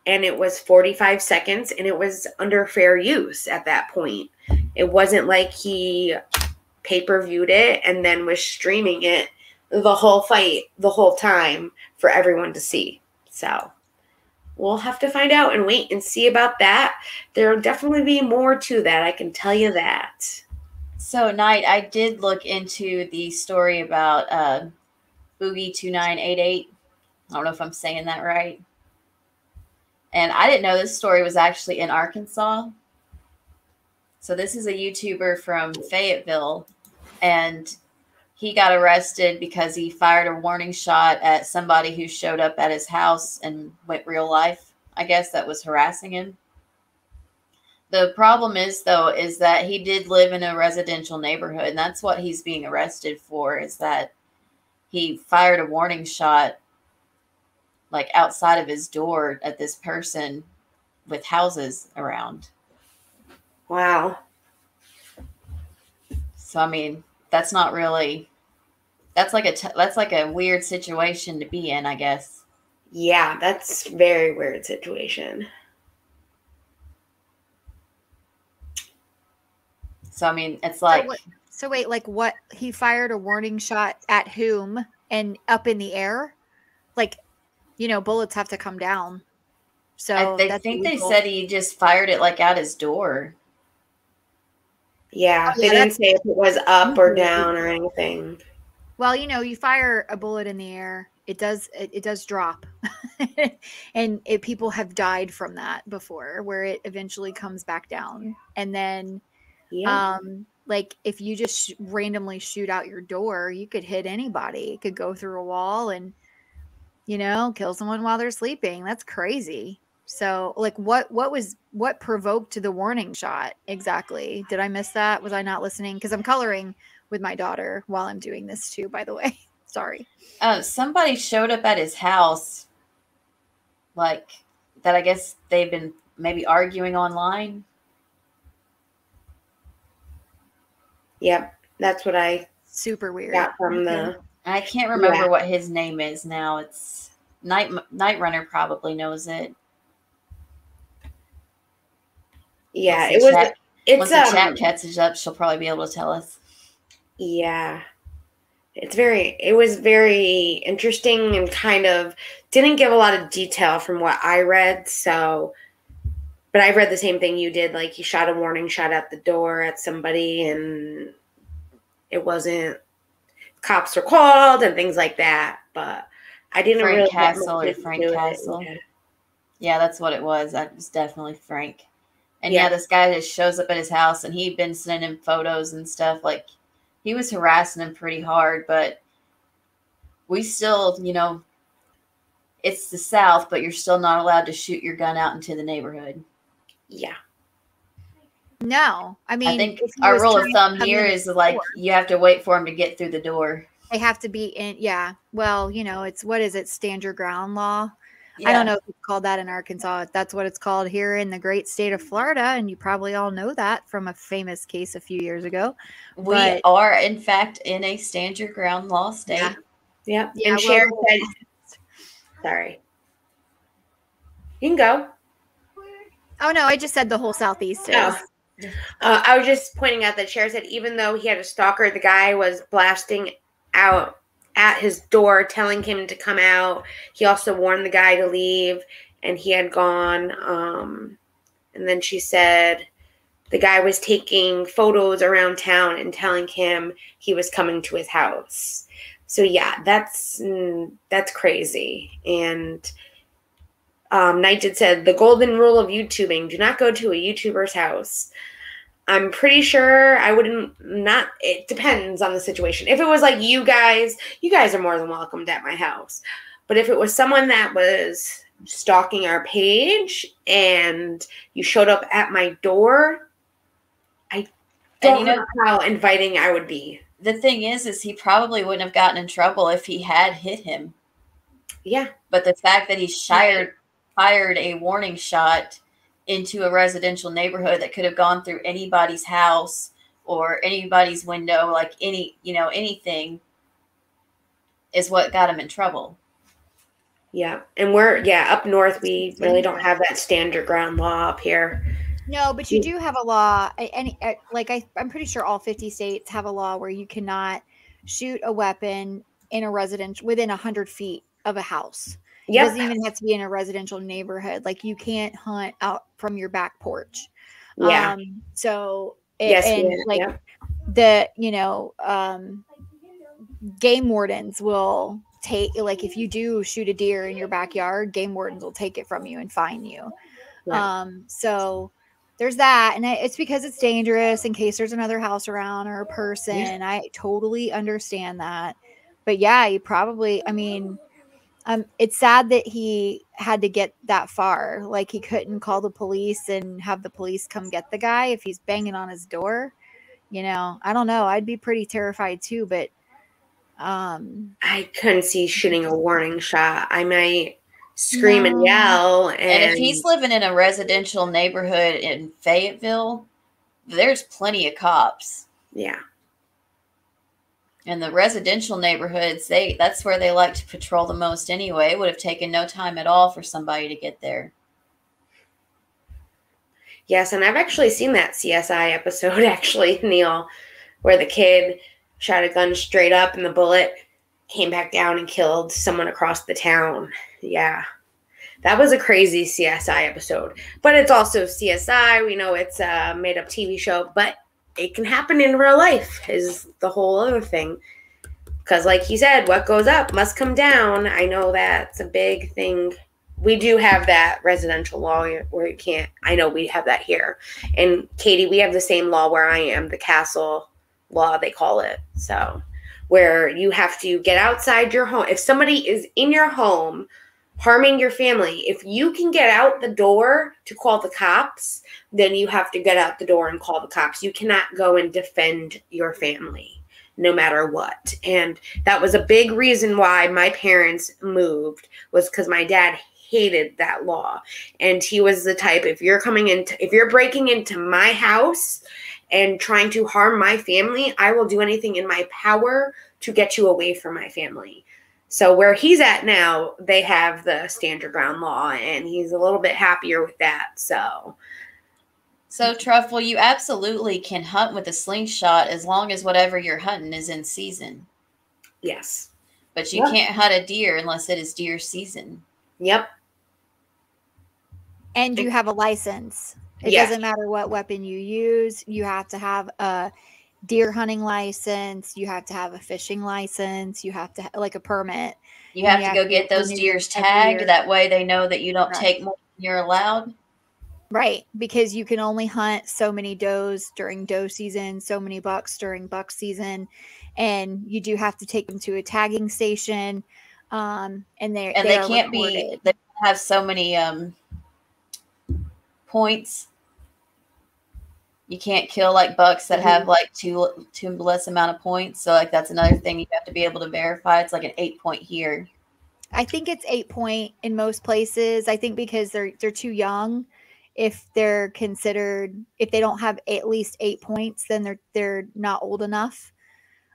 Speaker 1: And it was 45 seconds. And it was under fair use at that point. It wasn't like he pay-per-viewed it and then was streaming it the whole fight, the whole time for everyone to see. So we'll have to find out and wait and see about that. There'll definitely be more to that. I can tell you that.
Speaker 2: So, Knight, I did look into the story about Boogie 2988. I don't know if I'm saying that right. And I didn't know this story was actually in Arkansas. So this is a YouTuber from Fayetteville, and he got arrested because he fired a warning shot at somebody who showed up at his house and went real life. I guess that was harassing him. The problem is, though, is that he did live in a residential neighborhood, and that's what he's being arrested for, is that he fired a warning shot like outside of his door at this person with houses around.
Speaker 1: Wow.
Speaker 2: So, I mean, that's not really... That's like a weird situation to be in, I guess.
Speaker 1: Yeah, that's a very weird situation.
Speaker 2: So, I mean, it's like...
Speaker 3: So wait, like what? He fired a warning shot at whom and up in the air? Like, you know, bullets have to come down. So
Speaker 2: I think they said he just fired it like out his door.
Speaker 1: Yeah, they didn't say if it was up or down or anything.
Speaker 3: Well, you know, you fire a bullet in the air, it does drop. And people have died from that before, where it eventually comes back down. And then, like if you just randomly shoot out your door, you could hit anybody. It could go through a wall and, you know, kill someone while they're sleeping. That's crazy. So, like, what provoked the warning shot exactly? Did I miss that? Was I not listening? Because I'm coloring with my daughter while I'm doing this too, by the way. Sorry.
Speaker 2: Somebody showed up at his house, like, that I guess they've been maybe arguing online.
Speaker 1: Yep, that's what I
Speaker 3: super weird
Speaker 1: got from the.
Speaker 2: I can't remember what his name is now. It's Night Runner probably knows it.
Speaker 1: Yeah,
Speaker 2: Once the chat catches up, she'll probably be able to tell us.
Speaker 1: Yeah. It was very interesting and kind of didn't give a lot of detail from what I read. So, but I read the same thing you did. Like he shot a warning shot at the door at somebody and it wasn't, cops were called and things like that. But I didn't
Speaker 2: Frank
Speaker 1: really
Speaker 2: Castle Frank Castle. Yeah, that's what it was. That was definitely Frank. And yeah, this guy just shows up at his house and he'd been sending him photos and stuff. Like he was harassing him pretty hard, but we still, you know, it's the South, but you're still not allowed to shoot your gun out into the neighborhood.
Speaker 1: Yeah.
Speaker 3: No, I mean,
Speaker 2: I think our rule of thumb here is like you have to wait for him to get through the door.
Speaker 3: They have to be in. Yeah. Well, you know, it's what is it? Stand your ground law. Yeah. I don't know if it's called that in Arkansas. That's what it's called here in the great state of Florida. And you probably all know that from a famous case a few years ago.
Speaker 2: We are, in fact, in a stand your ground law state.
Speaker 1: Yeah. And Sharon said, sorry. You can go.
Speaker 3: Oh, no, I just said the whole Southeast is.
Speaker 1: I was just pointing out that Cher said even though he had a stalker, the guy was blasting out at his door, telling him to come out. He also warned the guy to leave, and he had gone. And then she said the guy was taking photos around town and telling him he was coming to his house. So yeah, that's crazy. And Knight said the golden rule of YouTubing: do not go to a YouTuber's house. I'm pretty sure I wouldn't not. It depends on the situation. If it was like you guys are more than welcomed at my house. But if it was someone that was stalking our page and you showed up at my door, I don't know how inviting I would be.
Speaker 2: The thing is he probably wouldn't have gotten in trouble if he had hit him.
Speaker 1: Yeah.
Speaker 2: But the fact that he fired a warning shot into a residential neighborhood that could have gone through anybody's house or anybody's window, like anything, is what got him in trouble.
Speaker 1: Yeah. And we're up north, we really don't have that stand your ground law up here.
Speaker 3: No, but you do have a law. I'm pretty sure all 50 states have a law where you cannot shoot a weapon in a residential within 100 feet of a house. It doesn't even have to be in a residential neighborhood. Like you can't hunt out from your back porch.
Speaker 1: Yeah.
Speaker 3: Game wardens will take, like if you do shoot a deer in your backyard, game wardens will take it from you and fine you. Yeah. So there's that. And it's because it's dangerous in case there's another house around or a person. Yeah. I totally understand that. But yeah, you probably, it's sad that he had to get that far. Like he couldn't call the police and have the police come get the guy if he's banging on his door. You know, I don't know. I'd be pretty terrified too, but
Speaker 1: I couldn't see shooting a warning shot. I might scream and yell. And
Speaker 2: if he's living in a residential neighborhood in Fayetteville, there's plenty of cops.
Speaker 1: Yeah.
Speaker 2: And the residential neighborhoods, that's where they like to patrol the most anyway. It would have taken no time at all for somebody to get there.
Speaker 1: Yes, and I've actually seen that CSI episode, actually, Neil, where the kid shot a gun straight up and the bullet came back down and killed someone across the town. Yeah. That was a crazy CSI episode. But it's also CSI. We know it's a made-up TV show, but it can happen in real life is the whole other thing. Because like he said, what goes up must come down. I know that's a big thing. We do have that residential law where you can't. I know we have that here. And Katie, we have the same law where I am, the castle law, they call it. So where you have to get outside your home. If somebody is in your home harming your family, if you can get out the door to call the cops, then you have to get out the door and call the cops. You cannot go and defend your family no matter what. And that was a big reason why my parents moved, was because my dad hated that law. And he was the type, if you're breaking into my house and trying to harm my family, I will do anything in my power to get you away from my family. So where he's at now, they have the stand your ground law, and he's a little bit happier with that. So
Speaker 2: Truffle, you absolutely can hunt with a slingshot as long as whatever you're hunting is in season.
Speaker 1: Yes.
Speaker 2: But you can't hunt a deer unless it is deer season.
Speaker 1: Yep.
Speaker 3: And you have a license. It doesn't matter what weapon you use. You have to have a deer hunting license. You have to have a fishing license. You have to like a permit.
Speaker 2: You have to go get those deers tagged. That way they know that you don't take more than you're allowed.
Speaker 3: Right. Because you can only hunt so many does during doe season, so many bucks during buck season. And you do have to take them to a tagging station. And they can't
Speaker 2: be, they have so many points. You can't kill like bucks that have like two less amount of points. So like that's another thing you have to be able to verify. It's like an 8-point here.
Speaker 3: I think it's 8-point in most places. I think because they're too young. If they're considered, if they don't have at least 8 points, then they're not old enough.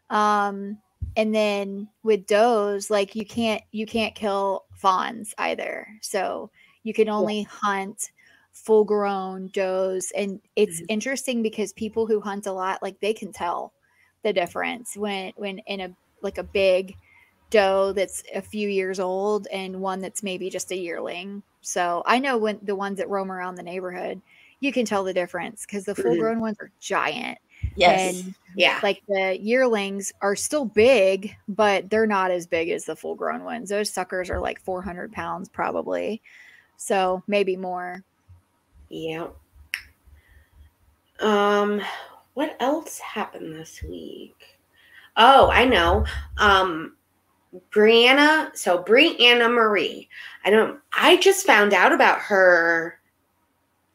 Speaker 3: And then with does, like you can't kill fawns either. So you can only hunt full grown does. And it's interesting because people who hunt a lot, like they can tell the difference when in a big doe that's a few years old and one that's maybe just a yearling. So I know when the ones that roam around the neighborhood, you can tell the difference because the full grown ones are giant.
Speaker 2: Yes.
Speaker 3: And like the yearlings are still big, but they're not as big as the full grown ones. Those suckers are like 400 pounds probably. So maybe more.
Speaker 1: Yeah. What else happened this week? Oh, I know. BreeAnn Marie. I just found out about her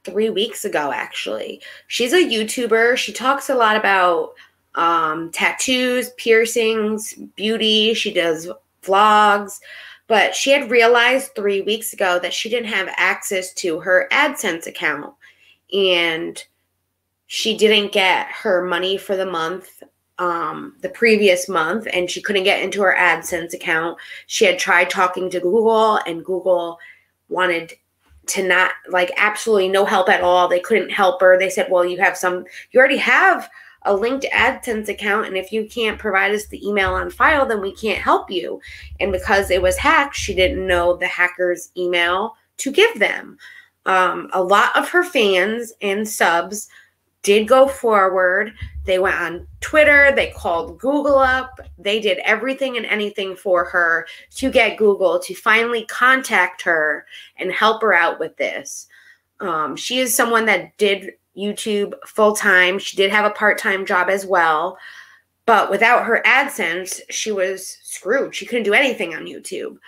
Speaker 1: 3 weeks ago, actually. She's a YouTuber. She talks a lot about tattoos, piercings, beauty. She does vlogs. But she had realized 3 weeks ago that she didn't have access to her AdSense account. And she didn't get her money for the month, the previous month, and she couldn't get into her AdSense account. She had tried talking to Google, and Google wanted to not, like, absolutely no help at all. They couldn't help her. They said, well, you already have a linked AdSense account, and if you can't provide us the email on file, then we can't help you. And because it was hacked, she didn't know the hacker's email to give them. A lot of her fans and subs did go forward. They went on Twitter. They called Google up. They did everything and anything for her to get Google to finally contact her and help her out with this. She is someone that did YouTube full-time. She did have a part-time job as well. But without her AdSense, she was screwed. She couldn't do anything on YouTube.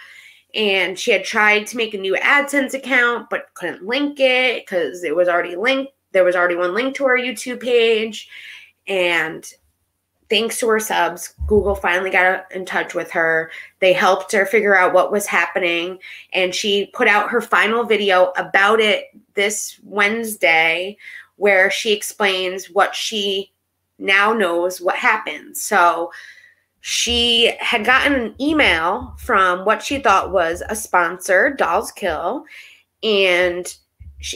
Speaker 1: And she had tried to make a new AdSense account, but couldn't link it because it was already linked. There was already one link to her YouTube page. And thanks to her subs, Google finally got in touch with her. They helped her figure out what was happening. And she put out her final video about it this Wednesday, where she explains what she now knows what happened. So she had gotten an email from what she thought was a sponsor, Dolls Kill, and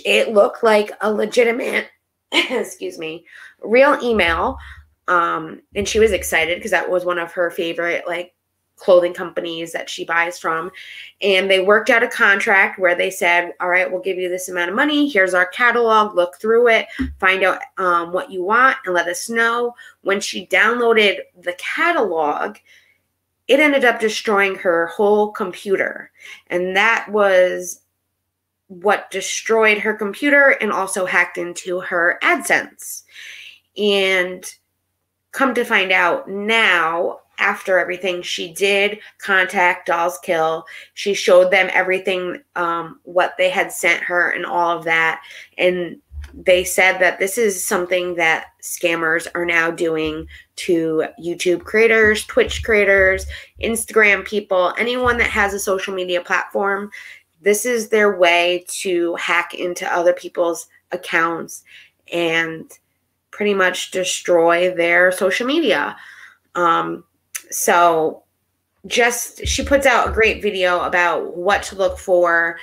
Speaker 1: it looked like a legitimate, real email. And she was excited because that was one of her favorite, like, clothing companies that she buys from. And they worked out a contract where they said, all right, we'll give you this amount of money. Here's our catalog. Look through it, find out what you want, and let us know. When she downloaded the catalog, it ended up destroying her whole computer. And that was what destroyed her computer and also hacked into her AdSense. And come to find out now, after everything, she did contact Dolls Kill. She showed them everything, what they had sent her and all of that. And they said that this is something that scammers are now doing to YouTube creators, Twitch creators, Instagram people, anyone that has a social media platform. this is their way to hack into other people's accounts and pretty much destroy their social media. So she puts out a great video about what to look for.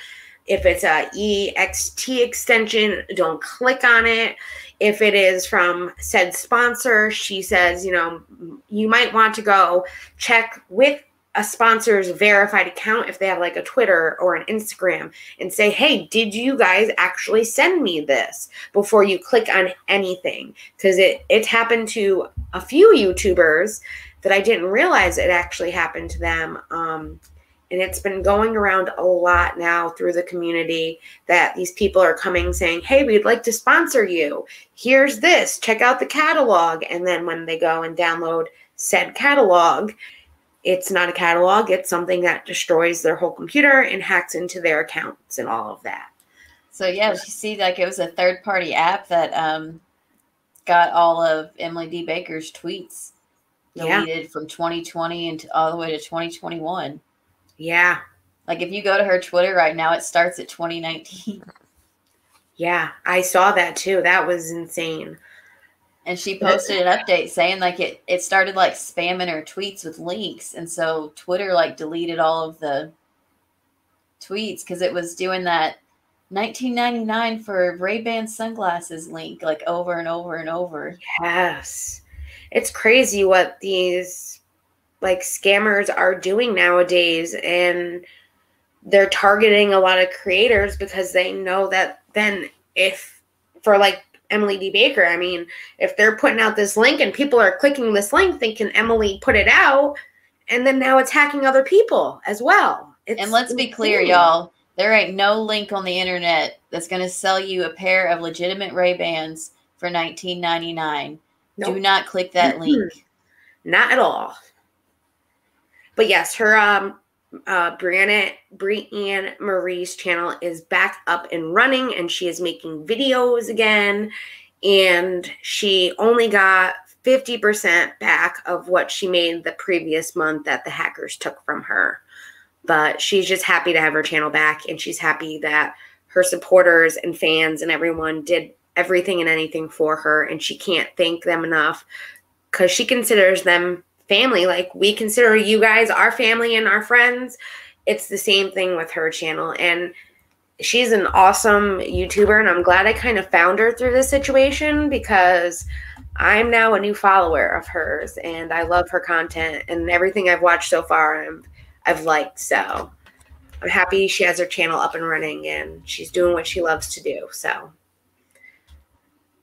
Speaker 1: If it's a EXT extension, don't click on it. If it is from said sponsor, she says, you know, you might want to go check with a sponsor's verified account if they have like a Twitter or an Instagram and say, hey, did you guys actually send me this before you click on anything? Because it's happened to a few YouTubers that I didn't realize it actually happened to them. And it's been going around a lot now through the community that these people are coming saying, hey, we'd like to sponsor you. Here's this. Check out the catalog. And then when they go and download said catalog, it's not a catalog. It's something that destroys their whole computer and hacks into their accounts and all of that.
Speaker 2: So, yeah, you see, like, it was a third-party app that got all of Emily D. Baker's tweets deleted from 2020 and all the way to 2021.
Speaker 1: Yeah.
Speaker 2: Like, if you go to her Twitter right now, it starts at 2019.
Speaker 1: Yeah, I saw that too. That was insane.
Speaker 2: And she posted an update saying, like, it started, like, spamming her tweets with links. And so Twitter, like, deleted all of the tweets because it was doing that $19.99 for Ray-Ban sunglasses link, like, over and over and over.
Speaker 1: Yes. It's crazy what these like scammers are doing nowadays, and they're targeting a lot of creators because they know that then if for like Emily D. Baker, I mean, if they're putting out this link and people are clicking this link thinking Emily put it out, and then now it's hacking other people as well.
Speaker 2: And let's be clear, y'all, there ain't no link on the internet that's going to sell you a pair of legitimate Ray-Bans for $19.99. Nope. Do not click that link.
Speaker 1: Not at all. But yes, her BreeAnn Marie's channel is back up and running, and she is making videos again. And she only got 50% back of what she made the previous month that the hackers took from her. But she's just happy to have her channel back, and she's happy that her supporters and fans and everyone did everything and anything for her, and she can't thank them enough because she considers them family. Like we consider you guys our family and our friends. It's the same thing with her channel, and she's an awesome YouTuber, and I'm glad I kind of found her through this situation because I'm now a new follower of hers, and I love her content, and everything I've watched so far I've liked. So I'm happy she has her channel up and running, and she's doing what she loves to do. So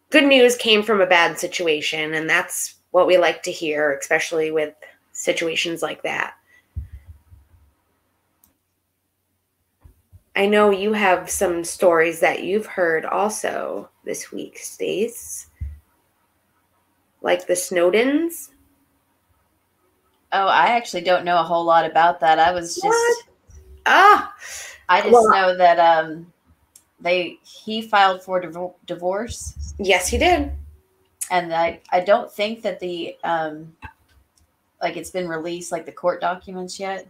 Speaker 1: good news came from a bad situation, and that's what we like to hear, especially with situations like that. I know you have some stories that you've heard also this week, Stace. Like the Snowdens.
Speaker 2: Oh, I actually don't know a whole lot about that. I was just...
Speaker 1: I
Speaker 2: just know that he filed for divorce.
Speaker 1: Yes, he did.
Speaker 2: And I don't think that the like it's been released, like the court documents yet.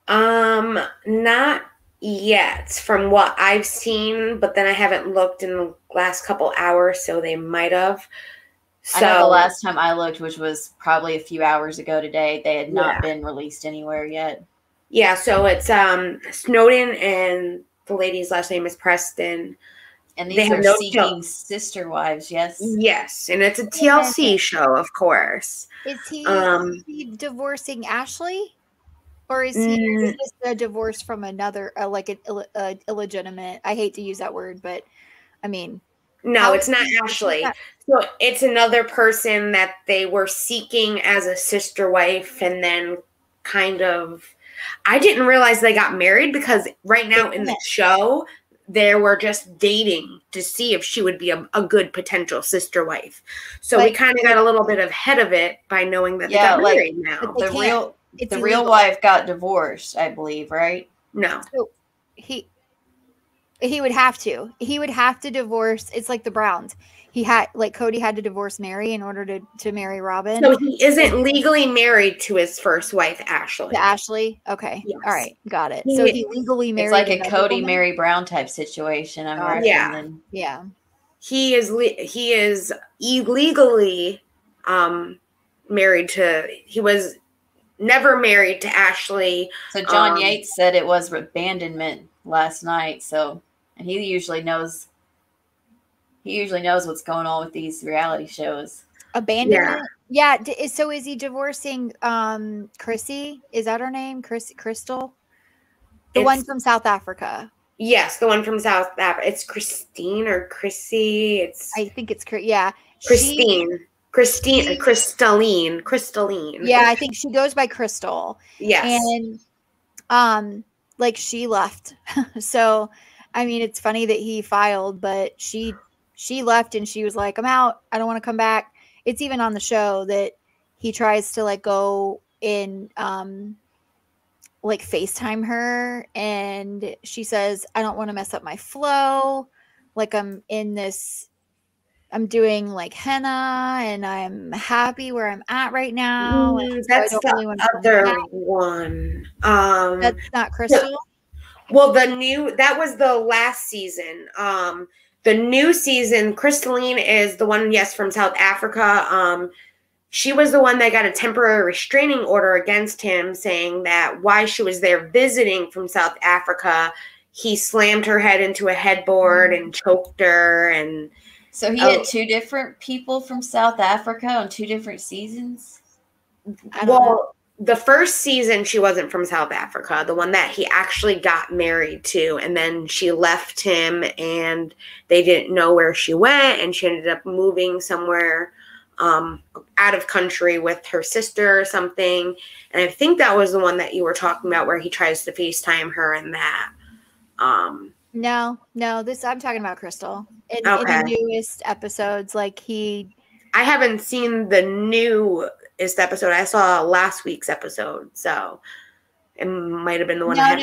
Speaker 1: Not yet from what I've seen, but then I haven't looked in the last couple hours, so they might have. So
Speaker 2: I know the last time I looked, which was probably a few hours ago today, they had not been released anywhere yet.
Speaker 1: Yeah, so it's Snowden, and the lady's last name is Preston.
Speaker 2: And these are seeking sister wives, yes?
Speaker 1: Yes, and it's a TLC show, of course.
Speaker 3: Is he divorcing Ashley? Or is he just a divorce from another, like an illegitimate, I hate to use that word, but I mean.
Speaker 1: No, it's not Ashley. So it's another person that they were seeking as a sister wife, and then kind of, I didn't realize they got married because right now in the show, they were just dating to see if she would be a good potential sister wife. So we kind of got a little bit ahead of it by knowing that they got married now.
Speaker 2: The real wife got divorced, I believe, right?
Speaker 1: No.
Speaker 3: So He would have to. He would have to divorce. It's like the Browns. Cody had to divorce Mary in order to marry Robin.
Speaker 1: So he isn't legally married to his first wife, Ashley.
Speaker 3: To Ashley? Okay.
Speaker 1: Yes.
Speaker 3: All right. Got it. So he legally married.
Speaker 2: It's like a Cody
Speaker 3: woman?
Speaker 2: Mary Brown type situation. I'm
Speaker 1: Yeah.
Speaker 2: reckon.
Speaker 3: Yeah.
Speaker 1: He is illegally married to. He was never married to Ashley.
Speaker 2: So John Yates said it was abandonment last night. So, and he usually knows what's going on with these reality shows.
Speaker 3: Abandonment. Yeah. So is he divorcing Chrissy? Is that her name? Crystal? The one from South Africa.
Speaker 1: Yes, the one from South Africa. It's Christine or Chrissy.
Speaker 3: I think it's Christine. Crystalline. Yeah, I think she goes by Crystal.
Speaker 1: Yes.
Speaker 3: And she left. So I mean, it's funny that he filed, but she left and she was like, I'm out. I don't want to come back. It's even on the show that he tries to go in FaceTime her, and she says, I don't want to mess up my flow. I'm doing henna and I'm happy where I'm at right now.
Speaker 1: That's the other one.
Speaker 3: That's not Crystal.
Speaker 1: Well, that was the last season. The new season, Crystalline is the one, yes, from South Africa. She was the one that got a temporary restraining order against him, saying that while she was there visiting from South Africa, he slammed her head into a headboard and choked her. And
Speaker 2: so he had two different people from South Africa on two different seasons?
Speaker 1: Well, the first season, she wasn't from South Africa, the one that he actually got married to. And then she left him and they didn't know where she went. And she ended up moving somewhere out of country with her sister or something. And I think that was the one that you were talking about where he tries to FaceTime her and that.
Speaker 3: No, I'm talking about Crystal. In the newest episodes, I
Speaker 1: haven't seen the newest episode. I saw last week's episode, so it might have been the one.
Speaker 3: No,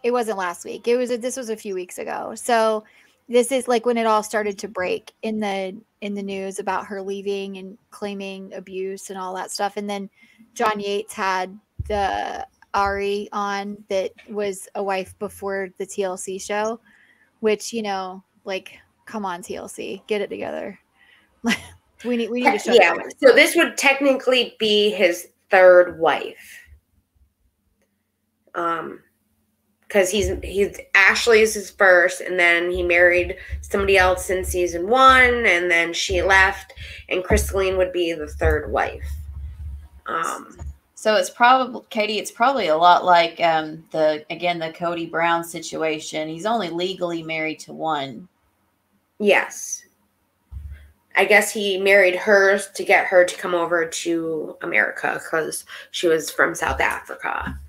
Speaker 3: it wasn't last week. This was a few weeks ago. So this is when it all started to break in the news about her leaving and claiming abuse and all that stuff. And then John Yates had the Ari on that was a wife before the TLC show, which, come on, TLC, get it together. we need to show.
Speaker 1: Yeah. So this would technically be his third wife. Because he's Ashley is his first, and then he married somebody else in season 1, and then she left, and Crystalline would be the third wife.
Speaker 2: So it's probably, Katie, it's probably a lot like the Cody Brown situation. He's only legally married to one.
Speaker 1: Yes. I guess he married her to get her to come over to America because she was from South Africa.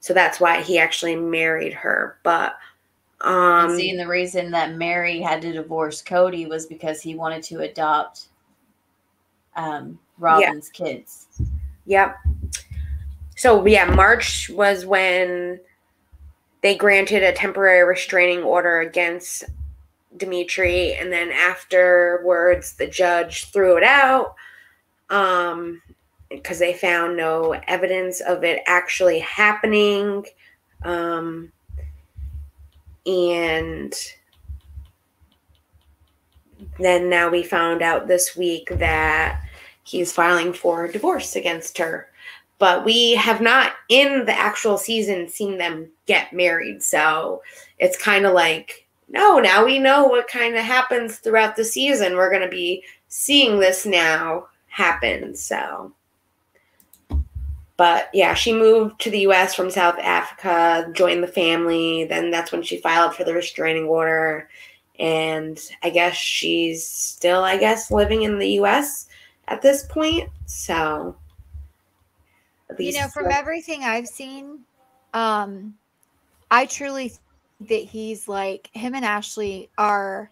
Speaker 1: So that's why he actually married her. But
Speaker 2: and the reason that Mary had to divorce Cody was because he wanted to adopt Robin's kids.
Speaker 1: Yep. So March was when they granted a temporary restraining order against Dimitri, and then afterwards the judge threw it out because they found no evidence of it actually happening. And then now we found out this week that he's filing for divorce against her. But we have not, in the actual season, seen them get married. So it's kind of no, now we know what kind of happens throughout the season. We're going to be seeing this now happen. So, but yeah, she moved to the U.S. from South Africa, joined the family. Then that's when she filed for the restraining order. And I guess she's still, living in the U.S. at this point. So, at least
Speaker 3: from everything I've seen, I truly think that he's him and Ashley are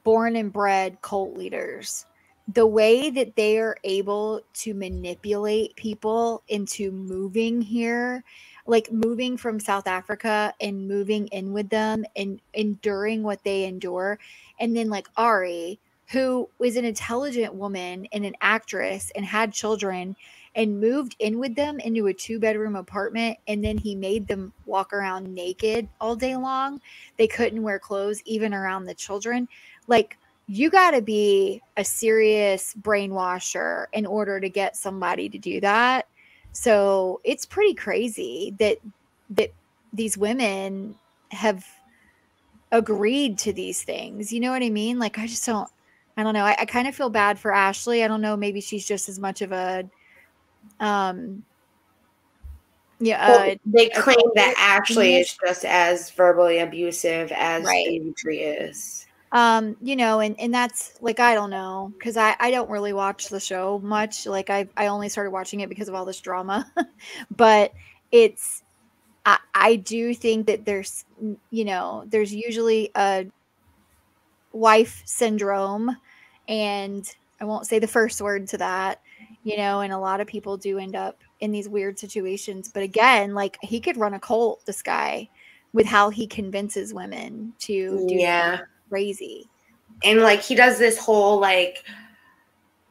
Speaker 3: born and bred cult leaders. The way that they are able to manipulate people into moving here, like moving from South Africa and moving in with them and enduring what they endure. And then like Ari, who was an intelligent woman and an actress and had children and moved in with them into a 2-bedroom apartment. And then he made them walk around naked all day long. They couldn't wear clothes even around the children. Like, you got to be a serious brainwasher in order to get somebody to do that. So it's pretty crazy that these women have agreed to these things. You know what I mean? Like, I don't know. I kind of feel bad for Ashley. I don't know. Maybe she's just as much of a,
Speaker 1: well, they claim that Ashley is just as verbally abusive as Dimitri is.
Speaker 3: You know, and that's like, I don't know, because I don't really watch the show much. Like I only started watching it because of all this drama. But I do think that there's, you know, there's usually a wife syndrome, and I won't say the first word to that, you know, and a lot of people do end up in these weird situations. But again, like, he could run a cult, this guy, with how he convinces women to do crazy.
Speaker 1: And like, he does this whole, like,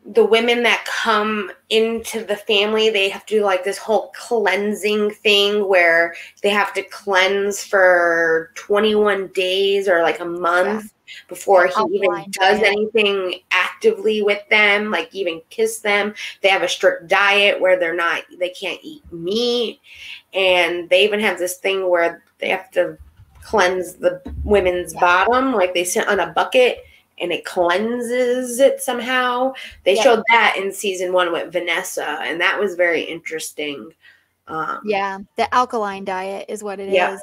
Speaker 1: the women that come into the family, they have to do like this whole cleansing thing where they have to cleanse for 21 days or like a month before he even does anything actively with them, like even kiss them. They have a strict diet where they can't eat meat. And they even have this thing where they have to cleanse the women's bottom, like they sit on a bucket and it cleanses it somehow. They showed that in season 1 with Vanessa, and that was very interesting.
Speaker 3: The alkaline diet is what it is.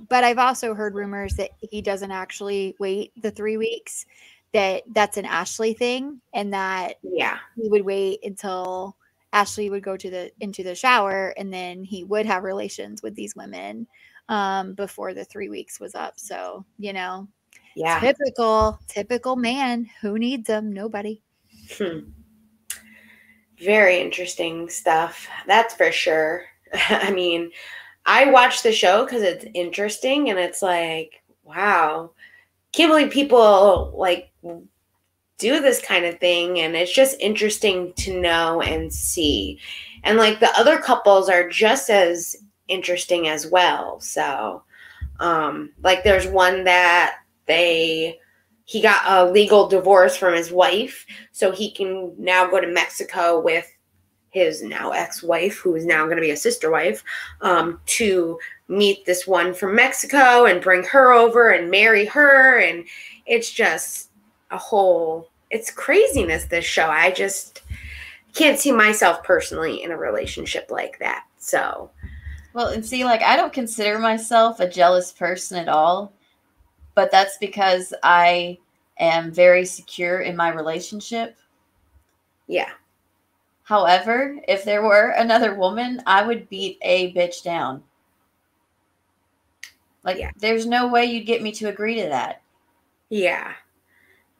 Speaker 3: But I've also heard rumors that he doesn't actually wait the 3 weeks, that's an Ashley thing, and that he would wait until Ashley would go into the shower, and then he would have relations with these women before the 3 weeks was up. So, you know, typical man. Who needs them? Nobody.
Speaker 1: Very interesting stuff, that's for sure. I mean, I watch the show because it's interesting, and it's like, wow, can't believe people like do this kind of thing, and it's just interesting to know and see. And like, the other couples are just as interesting as well. So like, there's one that he got a legal divorce from his wife, so he can now go to Mexico with his now ex-wife, who is now going to be a sister wife, to meet this one from Mexico and bring her over and marry her. And it's just it's craziness, this show. I just can't see myself personally in a relationship like that. So,
Speaker 2: well, and see, like, I don't consider myself a jealous person at all. But that's because I am very secure in my relationship.
Speaker 1: Yeah.
Speaker 2: However, if there were another woman, I would beat a bitch down. Like, there's no way you'd get me to agree to that.
Speaker 1: Yeah.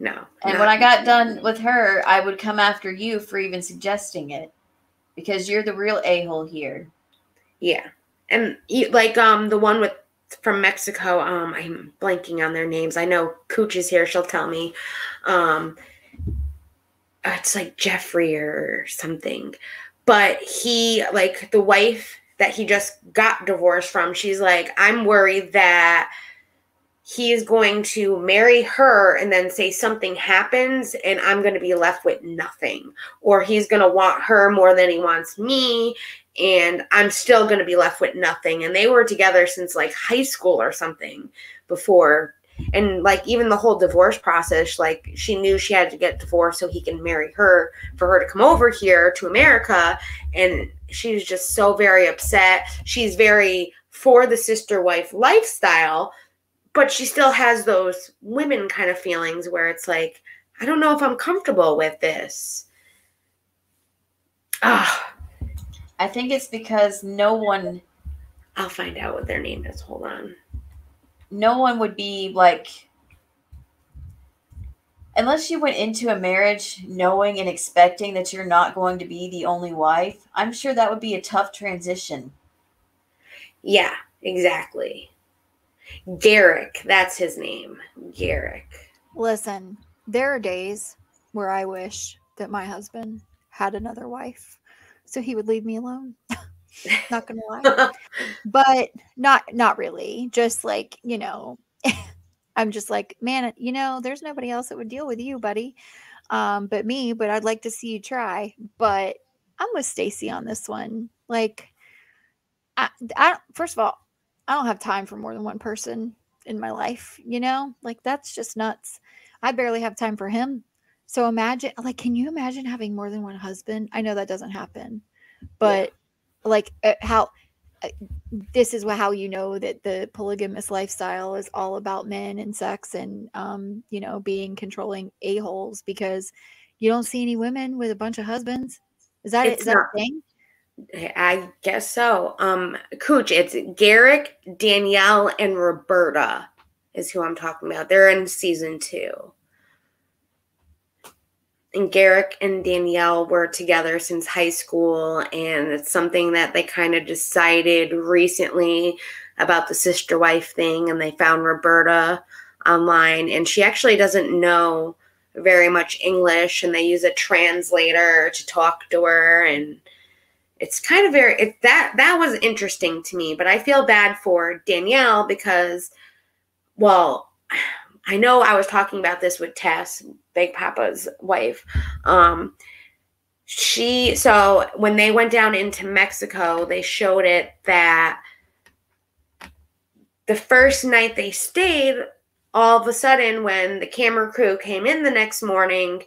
Speaker 1: No.
Speaker 2: And when I got done with her, I would come after you for even suggesting it. Because you're the real a-hole here. Yeah.
Speaker 1: And like the one from Mexico, I'm blanking on their names. I know Cooch is here. She'll tell me. It's like Jeffrey or something. But he, like, the wife that he just got divorced from, she's like, I'm worried that he is going to marry her and then say something happens and I'm going to be left with nothing. Or he's going to want her more than he wants me, and I'm still going to be left with nothing. And they were together since like high school or something before. And like, even the whole divorce process, like, she knew she had to get divorced so he can marry her, for her to come over here to America. And she was just so very upset. She's very for the sister wife lifestyle, but she still has those women kind of feelings where it's like, I don't know if I'm comfortable with this.
Speaker 2: I think it's because no one...
Speaker 1: I'll find out what their name is. Hold on.
Speaker 2: No one would be like... Unless you went into a marriage knowing and expecting that you're not going to be the only wife, I'm sure that would be a tough transition.
Speaker 1: Yeah, exactly. Garrick, that's his name. Garrick.
Speaker 3: Listen, there are days where I wish that my husband had another wife so he would leave me alone. Not gonna lie. But not really. Just like, you know, I'm just like, man, you know, there's nobody else that would deal with you, buddy. But me, but I'd like to see you try. But I'm with Stacy on this one. Like, first of all, I don't have time for more than one person in my life, you know? Like, that's just nuts. I barely have time for him. So imagine, like, can you imagine having more than one husband? I know that doesn't happen, but like, how this is how you know that the polygamous lifestyle is all about men and sex and, you know, being controlling a-holes, because you don't see any women with a bunch of husbands. Is that a thing?
Speaker 1: I guess so. Cooch, it's Garrick, Danielle, and Roberta is who I'm talking about. They're in season 2. And Garrick and Danielle were together since high school, and it's something that they kind of decided recently about the sister wife thing, and they found Roberta online, and she actually doesn't know very much English, and they use a translator to talk to her, and it's kind of that was interesting to me. But I feel bad for Danielle because, well, I know I was talking about this with Tess, Big Papa's wife. So when they went down into Mexico, they showed it that the first night they stayed, all of a sudden when the camera crew came in the next morning,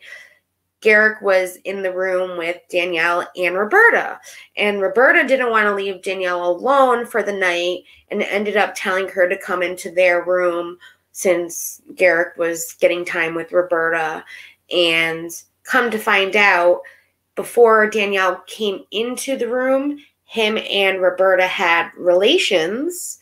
Speaker 1: Garrick was in the room with Danielle and Roberta. And Roberta didn't want to leave Danielle alone for the night and ended up telling her to come into their room since Garrick was getting time with Roberta. And come to find out, before Danielle came into the room, him and Roberta had relations.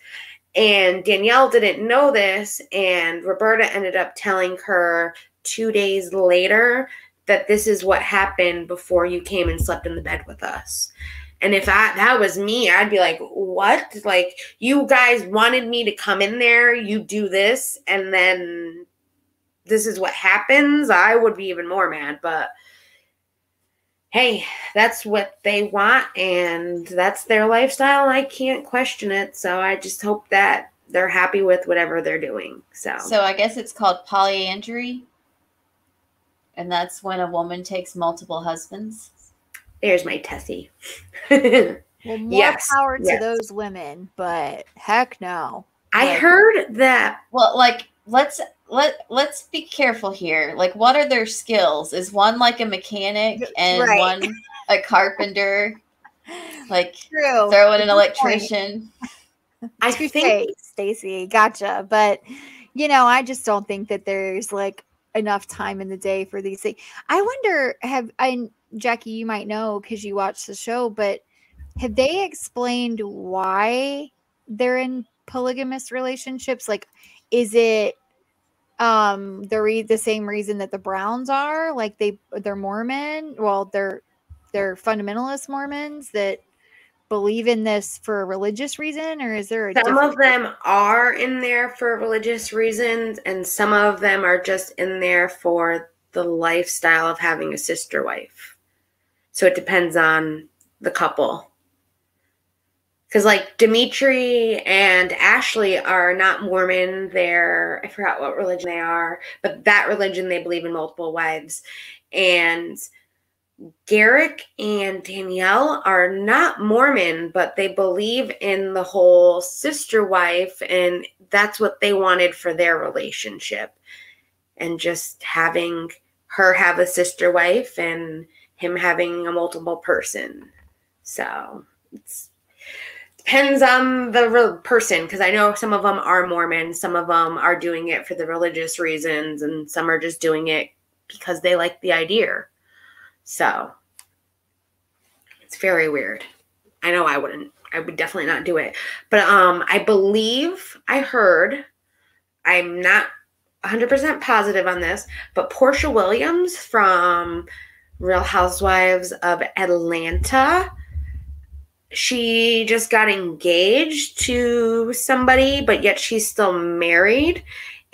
Speaker 1: And Danielle didn't know this, and Roberta ended up telling her 2 days later that this is what happened before you came and slept in the bed with us. And if that was me, I'd be like, what? Like, you guys wanted me to come in there, you do this, and then this is what happens? I would be even more mad. But hey, that's what they want, and that's their lifestyle. I can't question it. So I just hope that they're happy with whatever they're doing. So
Speaker 2: I guess it's called polyandry. And that's when a woman takes multiple husbands.
Speaker 1: There's my Tessie.
Speaker 3: Well, more power to those women, but heck no.
Speaker 1: I heard that.
Speaker 2: Well, like, let's be careful here. Like, what are their skills? Is one like a mechanic and one a carpenter? Like,
Speaker 3: true.
Speaker 2: Throw in an electrician.
Speaker 3: I think Stacy, gotcha. But you know, I just don't think that there's like enough time in the day for these things. I wonder, Jackie, you might know because you watch the show, but have they explained why they're in polygamous relationships? Like, is it the same reason that the Browns are? Like they're Mormon? Well, they're fundamentalist Mormons that believe in this for a religious reason, or is there
Speaker 1: some of them are in there for religious reasons, and some of them are just in there for the lifestyle of having a sister wife. So it depends on the couple. Because like Dimitri and Ashley are not Mormon. I forgot what religion they are, but that religion, they believe in multiple wives. And Garrick and Danielle are not Mormon, but they believe in the whole sister wife, and that's what they wanted for their relationship. And just having her have a sister wife and him having a multiple person. So it depends on the person, because I know some of them are Mormon, some of them are doing it for the religious reasons, and some are just doing it because they like the idea. So it's very weird. I know I wouldn't. I would definitely not do it. But I believe I heard, I'm not 100% positive on this, but Portia Williams from Real Housewives of Atlanta, she just got engaged to somebody, but yet she's still married.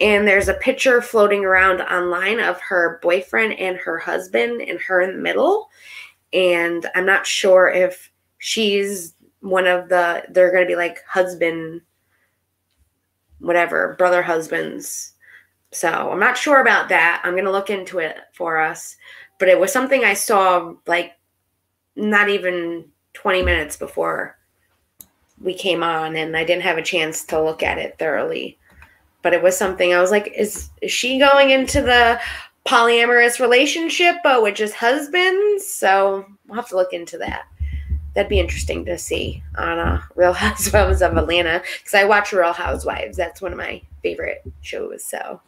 Speaker 1: And there's a picture floating around online of her boyfriend and her husband and her in the middle. And I'm not sure if she's one of they're going to be like husband, whatever, brother husbands. So I'm not sure about that. I'm going to look into it for us. But it was something I saw like not even 20 minutes before we came on, and I didn't have a chance to look at it thoroughly. But it was something I was like, is she going into the polyamorous relationship but with just husbands? So we'll have to look into that. That'd be interesting to see on Real Housewives of Atlanta, because I watch Real Housewives. That's one of my favorite shows. So,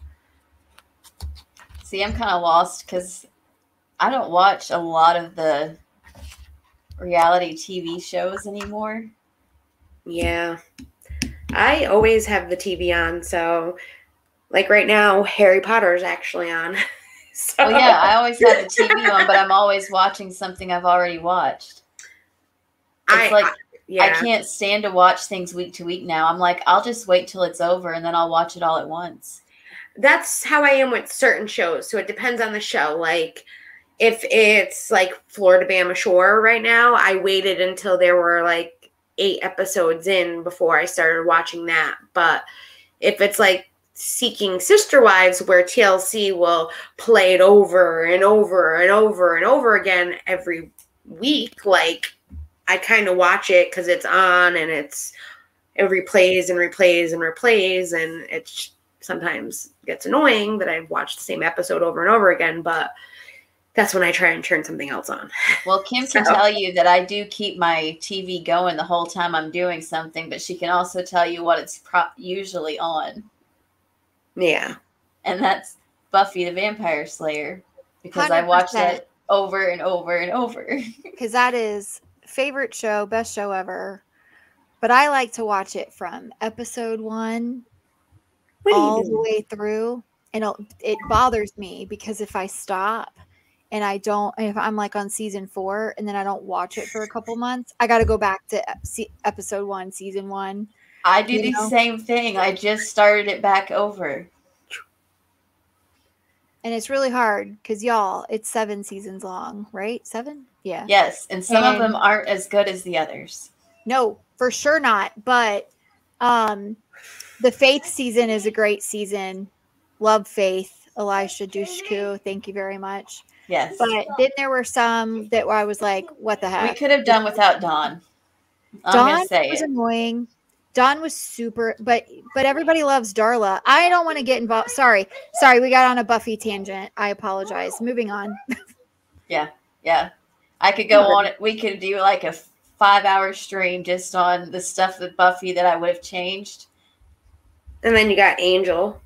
Speaker 2: see, I'm kind of lost because I don't watch a lot of the reality TV shows anymore.
Speaker 1: Yeah. I always have the TV on, so like right now, Harry Potter is actually on. So.
Speaker 2: Well, yeah, I always have the TV on, but I'm always watching something I've already watched. It's I can't stand to watch things week to week now. I'm like, I'll just wait till it's over and then I'll watch it all at once.
Speaker 1: That's how I am with certain shows. So it depends on the show. Like if it's like Florida Bama Shore right now, I waited until there were like 8 episodes in before I started watching that. But if it's like Seeking Sister Wives, where TLC will play it over and over and over and over again every week, like I kind of watch it because it's on and it replays and replays and replays, and it sometimes gets annoying that I've watched the same episode over and over again, but that's when I try and turn something else on.
Speaker 2: Well, Kim can tell you that I do keep my TV going the whole time I'm doing something, but she can also tell you what it's usually on.
Speaker 1: Yeah.
Speaker 2: And that's Buffy the Vampire Slayer, because 100%. I watch that over and over and over.
Speaker 3: Because that is favorite show, best show ever. But I like to watch it from episode 1 all the way through. And it bothers me because if I stop and if I'm like on season 4 and then I don't watch it for a couple months, I got to go back to episode 1, season 1.
Speaker 2: I do the same thing. I just started it back over.
Speaker 3: And it's really hard because, y'all, it's 7 seasons long, right? 7? Yeah.
Speaker 2: Yes. And some of them aren't as good as the others.
Speaker 3: No, for sure not. But the Faith season is a great season. Love Faith. Elisha Dushku. Thank you very much.
Speaker 2: Yes.
Speaker 3: But then there were some that I was like, what the heck?
Speaker 2: We could have done without Dawn.
Speaker 3: Dawn was annoying. Dawn was super, but everybody loves Darla. I don't want to get involved. Sorry, we got on a Buffy tangent. I apologize. Moving on.
Speaker 2: Yeah. I could go on it. We could do like a 5-hour stream just on the stuff with Buffy that I would have changed.
Speaker 1: And then you got Angel,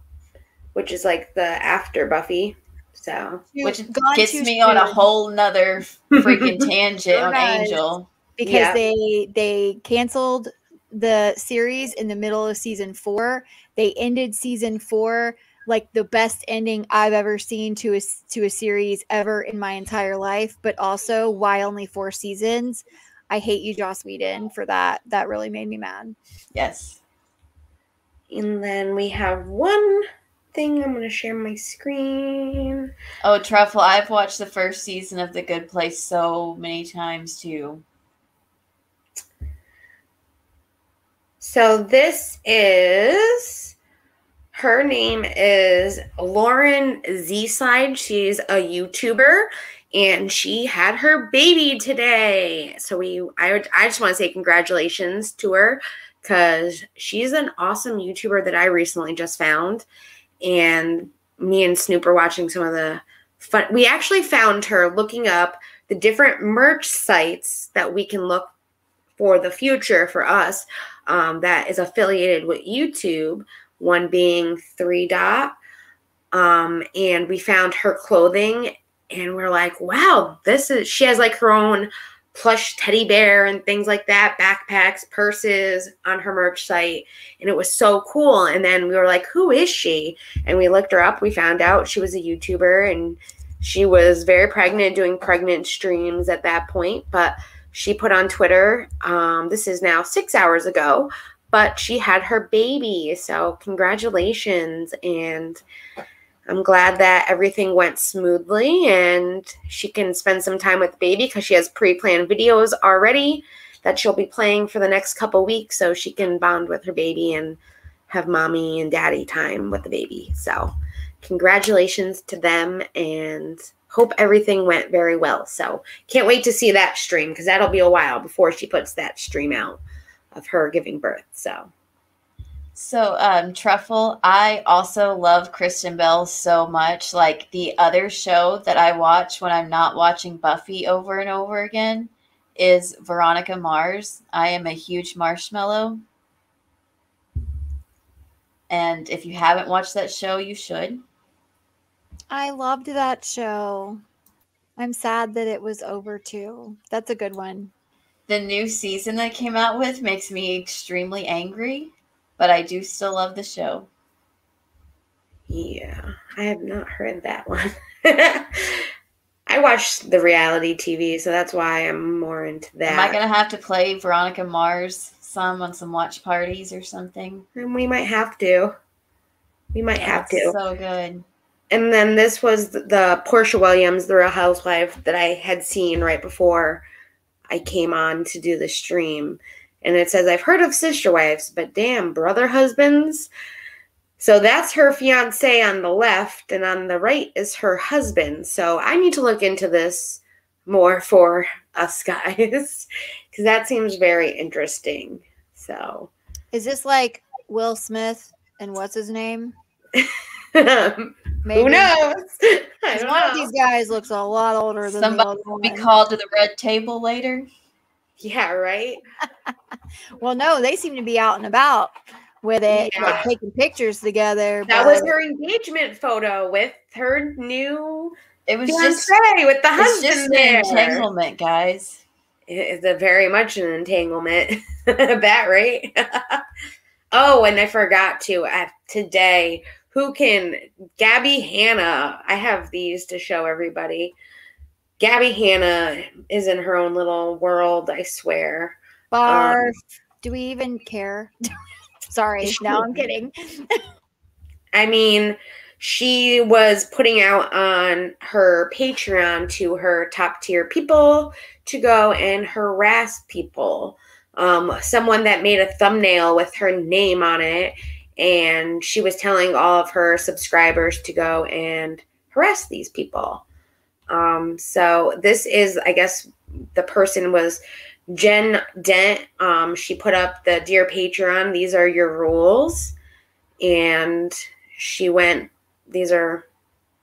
Speaker 1: which is like the after Buffy. So,
Speaker 2: which gets me on a whole nother freaking tangent on Angel.
Speaker 3: Because they canceled the series in the middle of season 4. They ended season 4 like the best ending I've ever seen to a series ever in my entire life. But also, why only 4 seasons? I hate you, Joss Whedon, for that. That really made me mad.
Speaker 2: Yes.
Speaker 1: And then we have one thing. I'm going to share my screen.
Speaker 2: Oh, Truffle, I've watched the first season of The Good Place so many times too.
Speaker 1: So this is, her name is Lauren Z-Side. She's a YouTuber, and she had her baby today. So I just want to say congratulations to her, because she's an awesome YouTuber that I recently just found. And me and Snoop are watching some of the fun. We actually found her looking up the different merch sites that we can look for the future for us, that is affiliated with YouTube, one being 3 Dot. And we found her clothing, and we're like, wow, she has like her own plush teddy bear and things like that, backpacks, purses on her merch site. And it was so cool. And then we were like, who is she? And we looked her up. We found out she was a YouTuber, and she was very pregnant, doing pregnant streams at that point. But she put on Twitter, this is now 6 hours ago, but she had her baby. So congratulations. And I'm glad that everything went smoothly and she can spend some time with the baby because she has pre-planned videos already that she'll be playing for the next couple weeks so she can bond with her baby and have mommy and daddy time with the baby. So congratulations to them and hope everything went very well. So can't wait to see that stream because that'll be a while before she puts that stream out of her giving birth. So
Speaker 2: Truffle, I also love Kristen Bell so much. Like the other show that I watch when I'm not watching Buffy over and over again is Veronica Mars. I am a huge Marshmallow. And if you haven't watched that show, you should.
Speaker 3: I loved that show. I'm sad that it was over too. That's a good one.
Speaker 2: The new season that came out with makes me extremely angry, but I do still love the show.
Speaker 1: Yeah, I have not heard that one. I watch the reality TV, so that's why I'm more into that.
Speaker 2: Am I going to have to play Veronica Mars on some watch parties or something?
Speaker 1: And we might have to. We might have to.
Speaker 2: So good.
Speaker 1: And then this was the Portia Williams, the Real Housewife, that I had seen right before I came on to do the stream. And it says, I've heard of sister wives, but damn, brother husbands. So that's her fiance on the left, and on the right is her husband. So I need to look into this more for us guys, because that seems very interesting. So
Speaker 3: is this like Will Smith and what's his name?
Speaker 1: Maybe. Who knows?
Speaker 3: One of these guys looks a lot older than
Speaker 2: somebody
Speaker 3: the other
Speaker 2: will
Speaker 3: one.
Speaker 2: Be called to the red table later.
Speaker 1: Yeah, right.
Speaker 3: Well, no, they seem to be out and about with it, like taking pictures together.
Speaker 1: That was her engagement photo with her new.
Speaker 2: It was
Speaker 1: just with the husband. It's just
Speaker 2: an entanglement, guys.
Speaker 1: It's very much an entanglement. That right? Oh, and I forgot to today. Gabbi Hanna. I have these to show everybody. Gabbi Hanna is in her own little world, I swear.
Speaker 3: Barf. Do we even care? Sorry, no, I'm kidding.
Speaker 1: I mean, she was putting out on her Patreon to her top tier people to go and harass people. Someone that made a thumbnail with her name on it, and she was telling all of her subscribers to go and harass these people. So this is, I guess, the person was Jen Dent. She put up the Dear Patreon, these are your rules. And she went, these are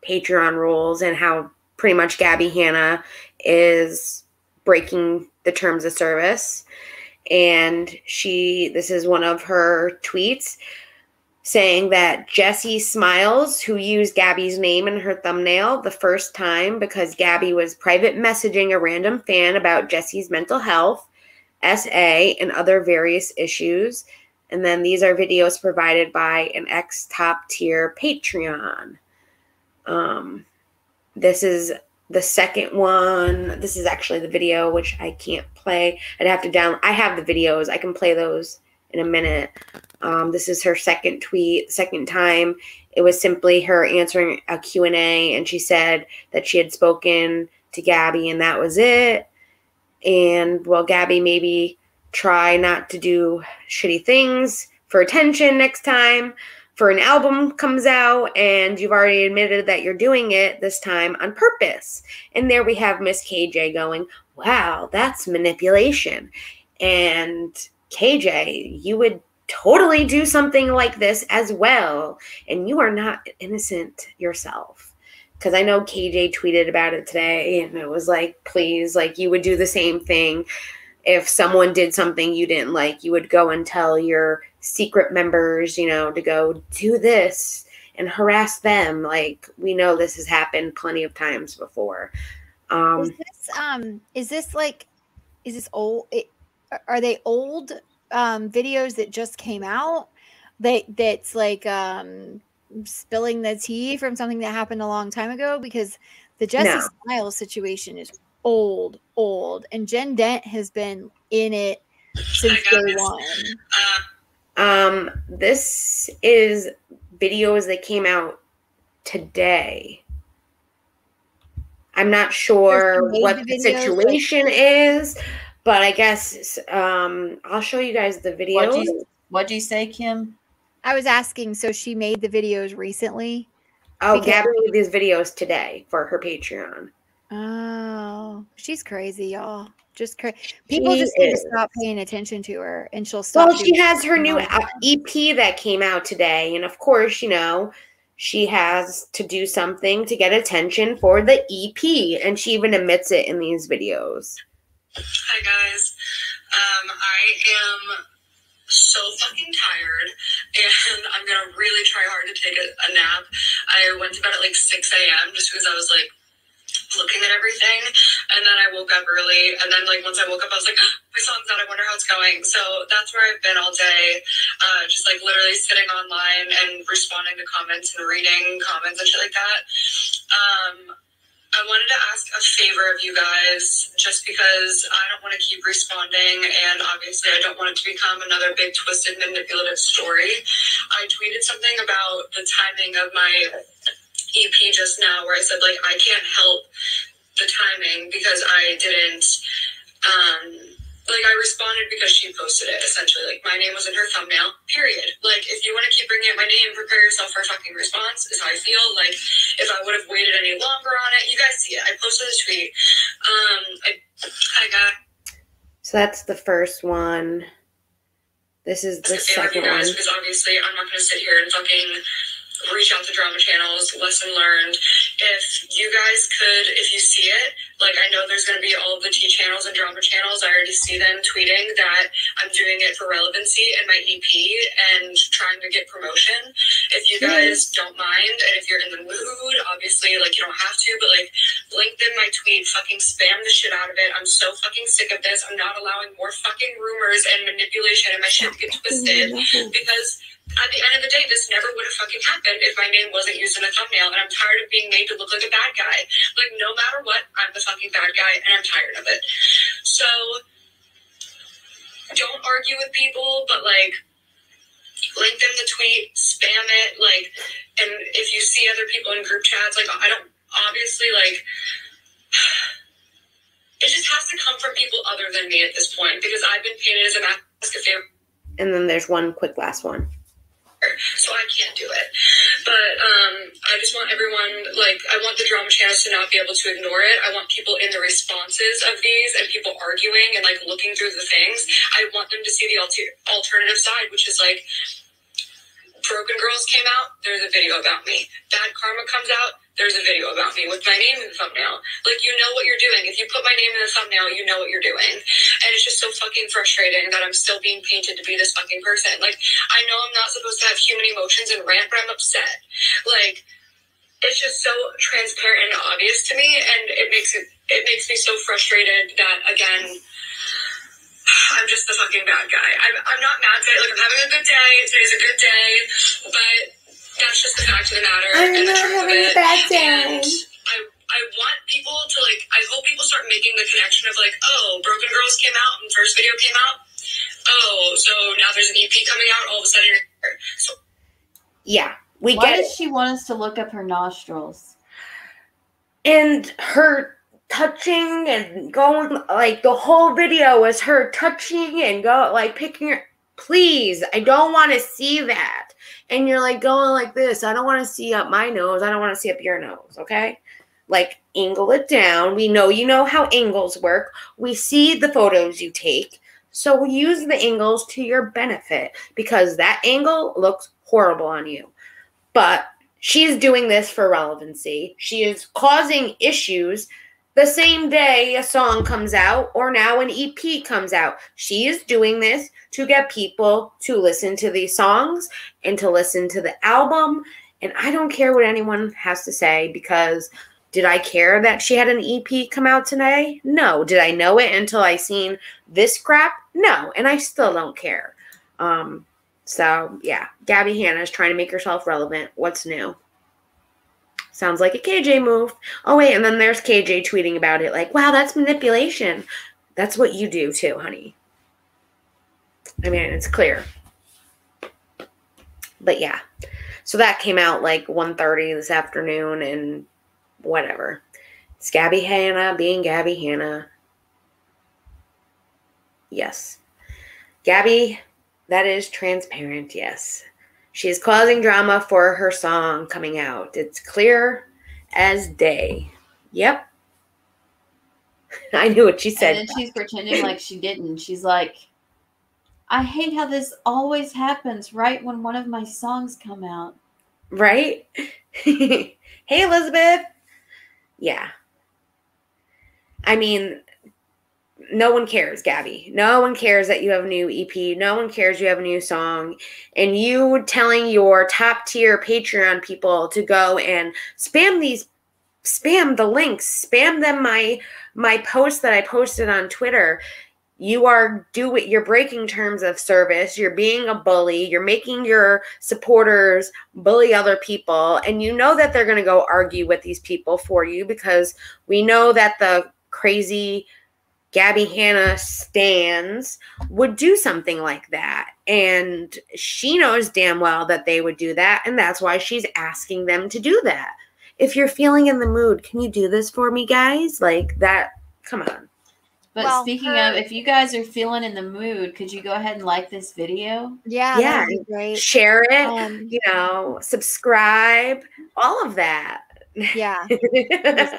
Speaker 1: Patreon rules and how pretty much Gabbi Hanna is breaking the terms of service. And this is one of her tweets saying that Jessie Smiles, who used Gabby's name in her thumbnail the first time because Gabbi was private messaging a random fan about Jessie's mental health, SA, and other various issues. And then these are videos provided by an ex-top tier Patreon. This is the second one. This is actually the video, which I can't play. I'd have to download. I have the videos. I can play those in a minute. This is her second tweet, second time. It was simply her answering a Q&A, and she said that she had spoken to Gabbi, and that was it. And, well, Gabbi, maybe try not to do shitty things for attention next time. For an album comes out, and you've already admitted that you're doing it this time on purpose. And there we have Miss KJ going, wow, that's manipulation. And KJ, you would totally do something like this as well, and you are not innocent yourself. Because I know KJ tweeted about it today, and it was like, please, like, you would do the same thing. If someone did something you didn't like, you would go and tell your secret members, to go do this and harass them. Like, we know this has happened plenty of times before.
Speaker 3: Is this old? Are they old videos that just came out? That's like spilling the tea from something that happened a long time ago? Because the Jessie Smiles situation is old. And Jen Dent has been in it since day one.
Speaker 1: This is videos that came out today. I'm not sure what the situation is, but I guess I'll show you guys the video.
Speaker 2: What'd you say, Kim?
Speaker 3: I was asking, so she made the videos recently?
Speaker 1: Oh, Gabbi made these videos today for her Patreon.
Speaker 3: Oh, she's crazy, y'all. Just crazy. People just need to stop paying attention to her, and she'll stop.
Speaker 1: Well, she has her new EP that came out today, and of course, you know, she has to do something to get attention for the EP, and she even admits it in these videos.
Speaker 5: Hi, guys. I am so fucking tired, and I'm gonna really try hard to take a nap. I went to bed at like 6 a.m. just because I was like looking at everything, and then I woke up early, and then like once I woke up I was like, oh, my song's out, I wonder how it's going. So that's where I've been all day, just like literally sitting online and responding to comments and reading comments and shit like that. I wanted to ask a favor of you guys, just because I don't want to keep responding, and obviously I don't want it to become another big twisted manipulative story. I tweeted something about the timing of my EP just now, where I said like I can't help the timing because I didn't like I responded because she posted it, essentially. Like, my name was in her thumbnail, period. Like, if you want to keep bringing up my name, prepare yourself for a fucking response, is how I feel. Like, if I would have waited any longer on it, you guys see it. I posted a tweet. I got...
Speaker 1: So that's the first one. This is the second one.
Speaker 5: Because obviously I'm not going to sit here and fucking reach out to drama channels. Lesson learned. If you guys could, if you see it, like, I know there's going to be all of the T channels and drama channels. I already see them tweeting that I'm doing it for relevancy in my EP and trying to get promotion. If you guys don't mind, and if you're in the mood, obviously, like, you don't have to, but like, lengthen my tweet, fucking spam the shit out of it. I'm so fucking sick of this. I'm not allowing more fucking rumors and manipulation, and my shit get twisted, because at the end of the day, this never would have fucking happened if my name wasn't used in a thumbnail, and I'm tired of being made to look like a bad guy. Like, no matter what, I'm the fucking bad guy, and I'm tired of it. So, don't argue with people, but, like, link them the tweet, spam it, like, and if you see other people in group chats, like, I don't, obviously, like, it just has to come from people other than me at this point, because I've been painted as a mask of favor.
Speaker 1: And then there's one quick last one.
Speaker 5: So I can't do it. But I just want everyone, like, I want the drama channels to not be able to ignore it. I want people in the responses of these and people arguing and, like, looking through the things. I want them to see the alternative side, which is, like, Broken Girls came out, there's a video about me. Bad Karma comes out, there's a video about me with my name in the thumbnail. Like, you know what you're doing. If you put my name in the thumbnail, you know what you're doing. And it's just so fucking frustrating that I'm still being painted to be this fucking person. Like, I know I'm not supposed to have human emotions and rant, but I'm upset. Like, it's just so transparent and obvious to me, and it makes me so frustrated that, again, I'm just the fucking bad guy. I'm not mad today. Like, I'm having a good day. Today's a good day. But that's just the fact of the matter.
Speaker 1: I'm not having a bad day.
Speaker 5: And I want people to, like, I hope people start making the connection of, like, oh, Broken Girls came out and first video came out. Oh, so now there's an EP coming out. All of a sudden you're here. So,
Speaker 1: yeah, we
Speaker 2: Why
Speaker 1: get it.
Speaker 2: does she want us to look up her nostrils?
Speaker 1: And her touching and going, like, the whole video was her touching and picking her. Please, I don't want to see that. And you're, like, going like this. I don't want to see up my nose. I don't want to see up your nose, okay? Like, angle it down. We know you know how angles work. We see the photos you take. So use the angles to your benefit, because that angle looks horrible on you. But she's doing this for relevancy. She is causing issues the same day a song comes out or now an EP comes out. She is doing this to get people to listen to these songs and to listen to the album. And I don't care what anyone has to say, because did I care that she had an EP come out today? No. Did I know it until I seen this crap? No. And I still don't care. So, yeah. Gabbi Hanna is trying to make herself relevant. What's new? Sounds like a KJ move. Oh, wait, and then there's KJ tweeting about it like, wow, that's manipulation. That's what you do too, honey. I mean, it's clear. But yeah. So that came out like 1:30 this afternoon and whatever. It's Gabbi Hanna being Gabbi Hanna. Yes. Gabbi, that is transparent, yes. She is causing drama for her song coming out. It's clear as day. Yep. I knew what she said.
Speaker 2: And then she's pretending like she didn't. She's like, I hate how this always happens right when one of my songs come out.
Speaker 1: Right? Hey, Elizabeth. Yeah. I mean, no one cares, Gabbi. No one cares that you have a new EP. No one cares you have a new song. And you telling your top tier Patreon people to go and spam the links, spam them my post that I posted on Twitter. You're breaking terms of service. You're being a bully. You're making your supporters bully other people. And you know that they're going to go argue with these people for you because we know that the crazy Gabbi Hanna stans would do something like that. And she knows damn well that they would do that. And that's why she's asking them to do that. If you're feeling in the mood, can you do this for me, guys? Like that, come on.
Speaker 2: But well, speaking of, if you guys are feeling in the mood, could you go ahead and like this video?
Speaker 3: Yeah, that'd be great.
Speaker 1: Share it, subscribe, all of that.
Speaker 3: Yeah.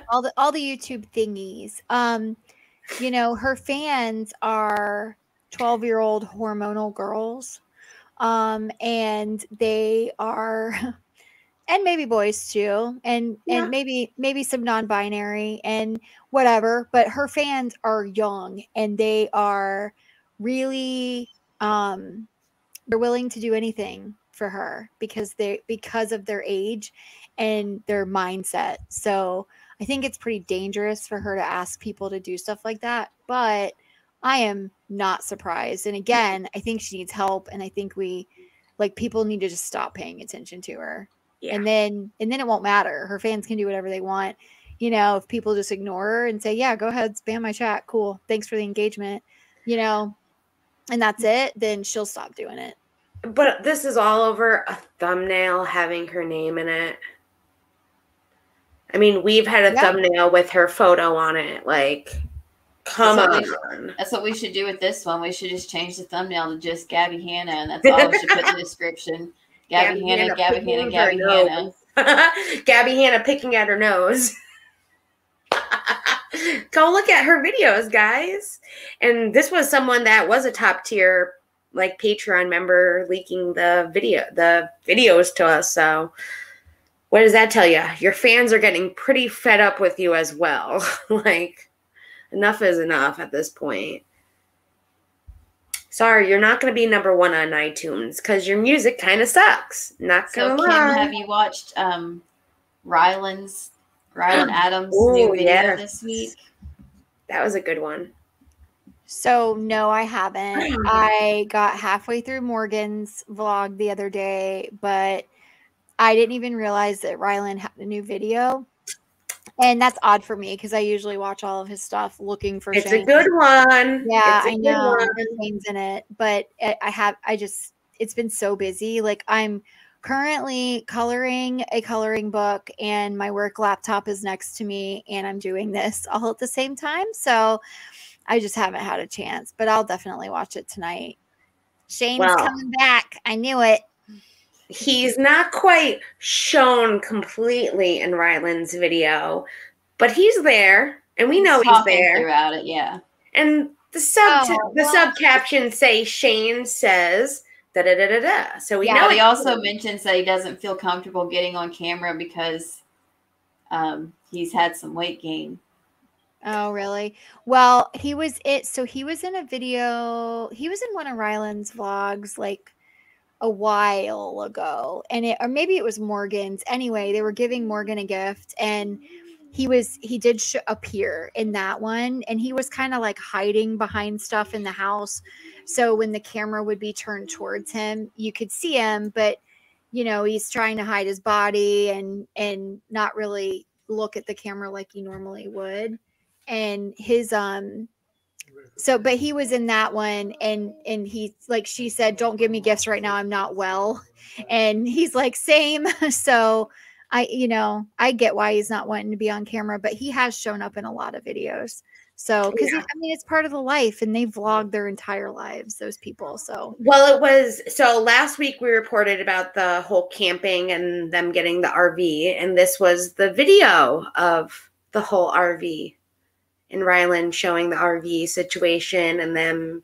Speaker 3: all the YouTube thingies. Her fans are 12-year-old hormonal girls. And they are and maybe boys too, and maybe some non-binary and whatever, but her fans are young and they are really they're willing to do anything for her because of their age and their mindset. So I think it's pretty dangerous for her to ask people to do stuff like that, but I am not surprised. And again, I think she needs help, and I think people need to just stop paying attention to her. Yeah. And then it won't matter. Her fans can do whatever they want. If people just ignore her and say, yeah, go ahead, spam my chat. Cool. Thanks for the engagement. And that's it. Then she'll stop doing it.
Speaker 1: But this is all over a thumbnail having her name in it. I mean, we've had a thumbnail with her photo on it. Like, come on.
Speaker 2: That's what we should do with this one. We should just change the thumbnail to just Gabbi Hanna, and that's all we should put in the description. Gabbi Hanna, Gabbi Hanna, Gabbi Hanna.
Speaker 1: Gabbi Hanna picking at her nose. Go look at her videos, guys. And this was someone that was a top tier, Patreon member leaking the videos to us. So what does that tell you? Your fans are getting pretty fed up with you as well. Enough is enough at this point. Sorry, you're not going to be number 1 on iTunes because your music kind of sucks. Not going to lie.
Speaker 2: Kim, have you watched Ryland Adams' new video this week?
Speaker 1: That was a good one.
Speaker 3: So, no, I haven't. I got halfway through Morgan's vlog the other day, but I didn't even realize that Ryland had a new video. And that's odd for me because I usually watch all of his stuff looking for
Speaker 1: It's a good one.
Speaker 3: Yeah, I know. Shane's in it. But it's been so busy. I'm currently coloring a coloring book and my work laptop is next to me and I'm doing this all at the same time. So I just haven't had a chance, but I'll definitely watch it tonight. Shane's coming back. I knew it.
Speaker 1: He's not quite shown completely in Ryland's video, but he's there, and we know he's there
Speaker 2: throughout it. Yeah,
Speaker 1: and the sub captions say Shane says da da da da da. So we know.
Speaker 2: He also mentions that he doesn't feel comfortable getting on camera because he's had some weight gain.
Speaker 3: Oh, really? Well, he was in a video. He was in one of Ryland's vlogs, a while ago, or maybe it was Morgan's. Anyway, they were giving Morgan a gift, and he did appear in that one, and he was kind of hiding behind stuff in the house. So when the camera would be turned towards him, you could see him, but you know, he's trying to hide his body and not really look at the camera like he normally would. And his but he was in that one, and he's like, she said, "Don't give me gifts right now, I'm not well." And he's like, same. So I get why he's not wanting to be on camera, but he has shown up in a lot of videos. So, because I mean, it's part of the life, and they vlog their entire lives, those people. So,
Speaker 1: well, last week we reported about the whole camping and them getting the RV, and this was the video of the whole RV in Ryland, showing the RV situation and them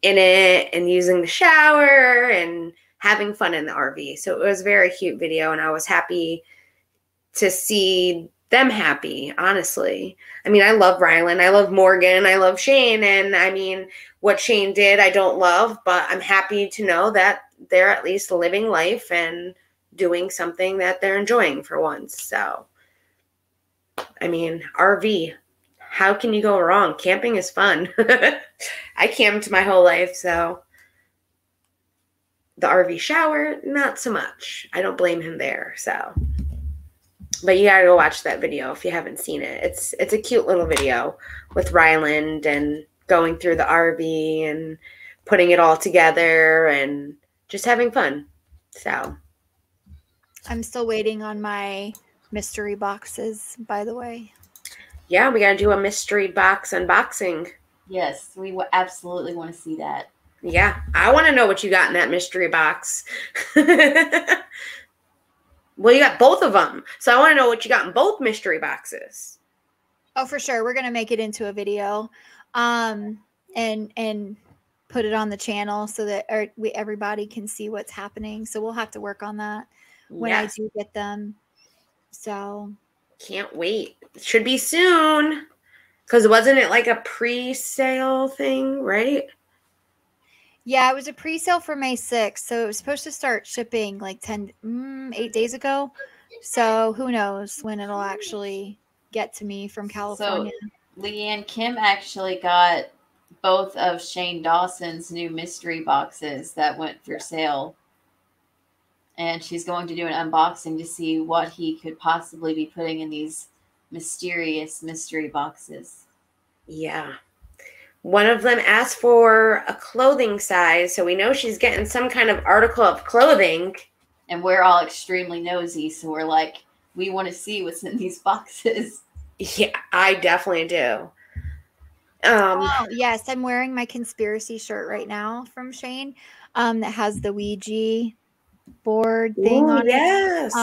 Speaker 1: in it and using the shower and having fun in the RV. So it was a very cute video, and I was happy to see them happy, honestly. I mean, I love Ryland, I love Morgan, I love Shane, and I mean, what Shane did I don't love, but I'm happy to know that they're at least living life and doing something that they're enjoying for once. So, I mean, RV, how can you go wrong? Camping is fun. I camped my whole life, so the RV shower, not so much. I don't blame him there, so. But you gotta go watch that video if you haven't seen it. It's a cute little video with Ryland and going through the RV and putting it all together and just having fun. So
Speaker 3: I'm still waiting on my mystery boxes, by the way.
Speaker 1: Yeah, we gotta do a mystery box unboxing.
Speaker 2: Yes, we absolutely want to see that.
Speaker 1: Yeah, I want to know what you got in that mystery box. Well, you got both of them. So I want to know what you got in both mystery boxes.
Speaker 3: Oh, for sure. We're going to make it into a video and put it on the channel so that everybody can see what's happening. So we'll have to work on that when I do get them. So
Speaker 1: can't wait. It should be soon. Because wasn't it like a pre-sale thing, right?
Speaker 3: Yeah, it was a pre-sale for May 6th, so it was supposed to start shipping like 8 days ago. So who knows when it'll actually get to me from California.
Speaker 2: So, Leanne, Kim actually got both of Shane Dawson's new mystery boxes that went for sale. And she's going to do an unboxing to see what he could possibly be putting in these mysterious mystery boxes.
Speaker 1: Yeah. One of them asked for a clothing size, so we know she's getting some kind of article of clothing.
Speaker 2: And we're all extremely nosy, so we're like, we want to see what's in these boxes.
Speaker 1: Yeah, I definitely do.
Speaker 3: Oh, yes, I'm wearing my conspiracy shirt right now from Shane that has the Ouija board thing on it.
Speaker 1: Yes.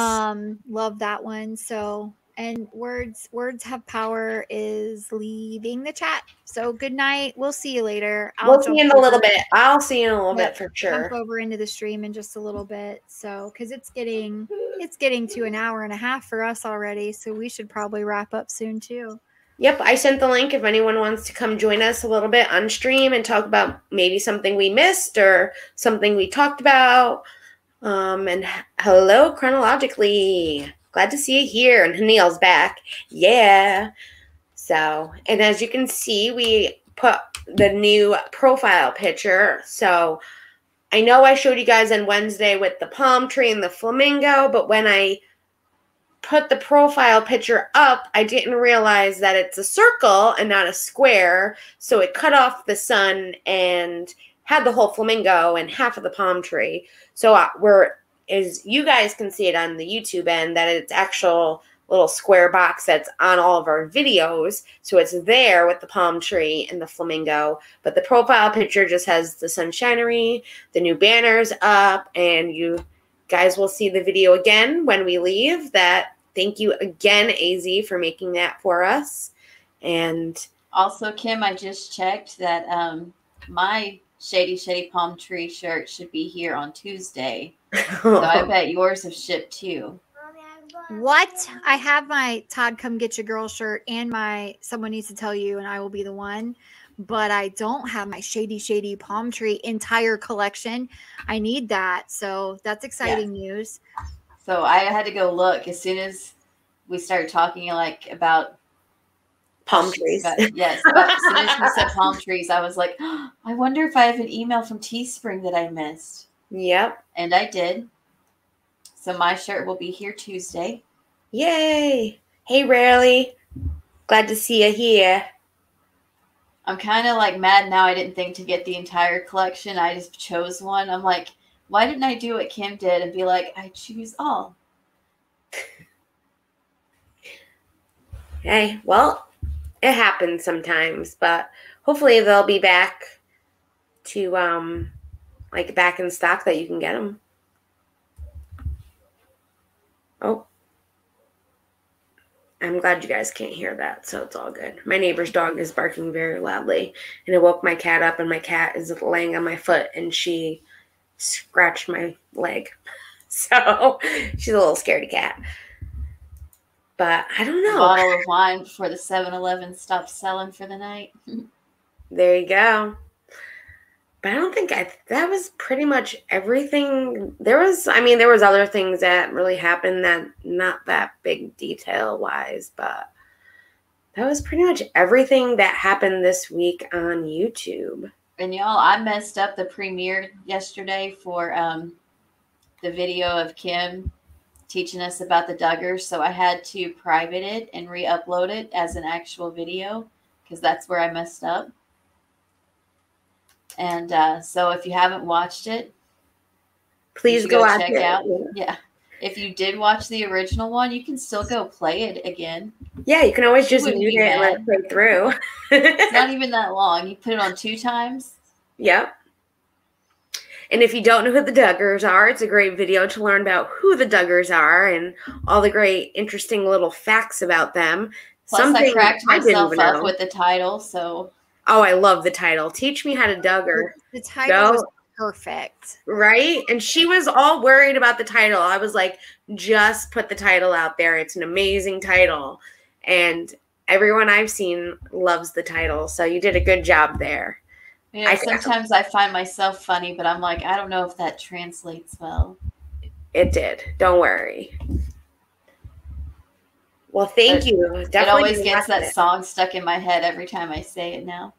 Speaker 3: Love that one. So, and words have power is leaving the chat. So good night. We'll see you later.
Speaker 1: We'll see you in a little bit. I'll see you in a little bit for sure.
Speaker 3: Jump over into the stream in just a little bit. So, because it's getting to an hour and a half for us already. So we should probably wrap up soon too.
Speaker 1: Yep, I sent the link if anyone wants to come join us a little bit on stream and talk about maybe something we missed or something we talked about. And hello, chronologically. Glad to see you here. And Neil's back. Yeah. So, and as you can see, we put the new profile picture. So I know I showed you guys on Wednesday with the palm tree and the flamingo, but when I put the profile picture up, I didn't realize that it's a circle and not a square. So it cut off the sun and had the whole flamingo and half of the palm tree. So as you guys can see it on the YouTube end, that it's actual little square box that's on all of our videos. So it's there with the palm tree and the flamingo. But the profile picture just has the sunshinery, the new banners up, and you guys will see the video again when we leave. Thank you again, AZ, for making that for us. And
Speaker 2: also, Kim, I just checked that my Shady Palm Tree shirt should be here on Tuesday. So I bet yours have shipped too.
Speaker 3: What? I have my Todd Come Get Your Girl shirt and my Someone Needs to Tell You and I Will Be the One, but I don't have my Shady Palm Tree entire collection. I need that. So that's exciting news.
Speaker 2: So I had to go look as soon as we started talking about
Speaker 1: palm trees.
Speaker 2: Yes. But as soon as we said palm trees, I was like, oh, I wonder if I have an email from Teespring that I missed.
Speaker 1: Yep.
Speaker 2: And I did. So my shirt will be here Tuesday.
Speaker 1: Yay! Hey, Rarely. Glad to see you here.
Speaker 2: I'm kind of like mad now. I didn't think to get the entire collection. I just chose one. I'm like, why didn't I do what Kim did and be like, I choose all?
Speaker 1: Hey, well, it happens sometimes, but hopefully they'll be back to like back in stock that you can get them. Oh, I'm glad you guys can't hear that, so it's all good. My neighbor's dog is barking very loudly, and it woke my cat up, and my cat is laying on my foot, and she scratched my leg. So she's a little scaredy cat. But I don't know.
Speaker 2: A bottle of wine before the 7-Eleven stopped selling for the night.
Speaker 1: There you go. But I don't think that was pretty much everything. There was other things that really happened that not that big detail wise, but that was pretty much everything that happened this week on YouTube.
Speaker 2: And y'all, I messed up the premiere yesterday for the video of Kim teaching us about the Duggars. So I had to private it and re-upload it as an actual video because that's where I messed up. And so if you haven't watched it,
Speaker 1: please go
Speaker 2: check it out. Yeah. If you did watch the original one, you can still go play it again.
Speaker 1: Yeah, you can always just mute it and let it play through.
Speaker 2: It's not even that long. You put it on 2 times.
Speaker 1: Yep. And if you don't know who the Duggars are, it's a great video to learn about who the Duggars are and all the great, interesting little facts about them.
Speaker 2: Plus, I cracked myself up with the title, so...
Speaker 1: Oh, I love the title. Teach Me How to Duggar.
Speaker 3: The title was perfect.
Speaker 1: Right? And she was all worried about the title. I was like, just put the title out there. It's an amazing title. And everyone I've seen loves the title. So you did a good job there.
Speaker 2: You know, sometimes I find myself funny, but I'm like, I don't know if that translates well.
Speaker 1: It did. Don't worry. Well, thank you.
Speaker 2: Definitely it always gets that song stuck in my head every time I say it now.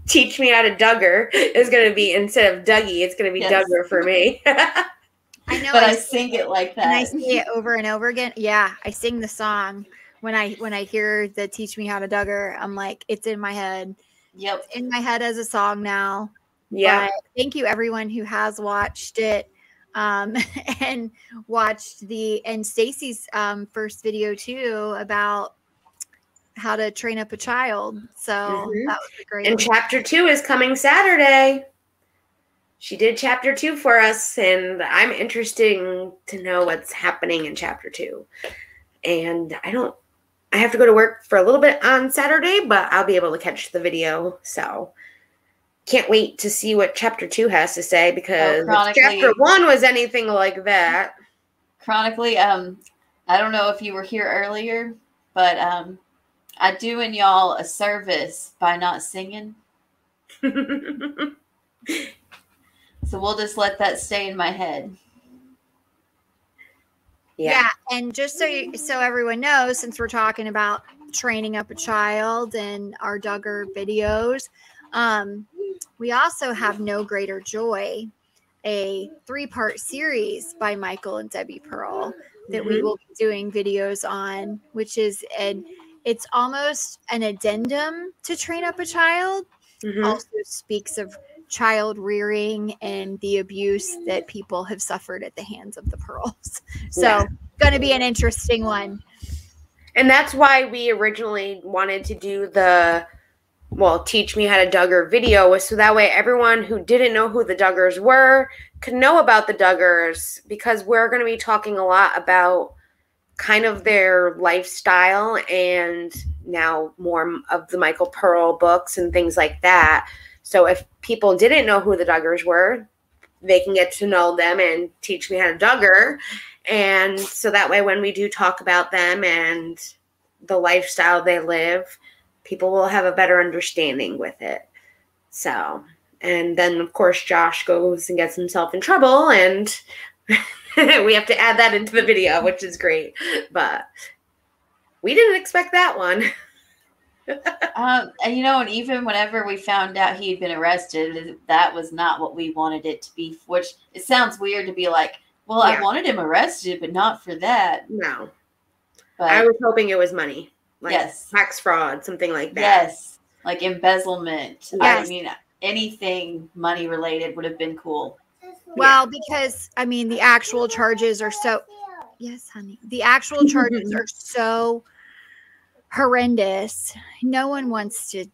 Speaker 1: Teach Me How to Duggar is going to be, instead of Dougie, it's going to be Duggar for me.
Speaker 3: I know,
Speaker 2: but I sing it like that.
Speaker 3: And I say it over and over again. Yeah, I sing the song when I hear the Teach Me How to Duggar. I'm like, it's in my head.
Speaker 2: Yep,
Speaker 3: it's in my head as a song now.
Speaker 1: Yeah.
Speaker 3: But thank you everyone who has watched it. And watched and Stacy's first video too about how to train up a child. So that was a great.
Speaker 1: And chapter 2 is coming Saturday. She did chapter 2 for us, and I'm interested to know what's happening in chapter 2. And I have to go to work for a little bit on Saturday, but I'll be able to catch the video. So can't wait to see what chapter 2 has to say, because if chapter 1 was anything like that.
Speaker 2: Chronically, I don't know if you were here earlier, but I doing y'all a service by not singing. So we'll just let that stay in my head.
Speaker 3: Yeah, and just so everyone knows, since we're talking about training up a child and our Duggar videos, we also have No Greater Joy, a 3-part series by Michael and Debbie Pearl that we will be doing videos on, which is it's almost an addendum to Train Up a Child. Also speaks of child rearing and the abuse that people have suffered at the hands of the Pearls. So going to be an interesting one.
Speaker 1: And that's why we originally wanted to do the Teach Me How to Duggar video, was so that way everyone who didn't know who the Duggars were could know about the Duggars, because we're going to be talking a lot about kind of their lifestyle and now more of the Michael Pearl books and things like that. So if people didn't know who the Duggars were, they can get to know them and teach me how to Duggar. And so that way when we do talk about them and the lifestyle they live, people will have a better understanding with it. So, and then of course Josh goes and gets himself in trouble, and we have to add that into the video, which is great. But we didn't expect that one.
Speaker 2: And and even whenever we found out he'd been arrested, that was not what we wanted it to be. Which it sounds weird to be like, Well, I wanted him arrested, but not for that.
Speaker 1: No.
Speaker 2: But
Speaker 1: I was hoping it was money. Like
Speaker 2: yes.
Speaker 1: Tax fraud, something like that.
Speaker 2: Yes. Like embezzlement.
Speaker 3: Yes.
Speaker 2: I mean, anything money related would have been cool.
Speaker 3: Well, because, I mean, the actual charges are so... Yes, honey. The actual charges are so horrendous. No one wants to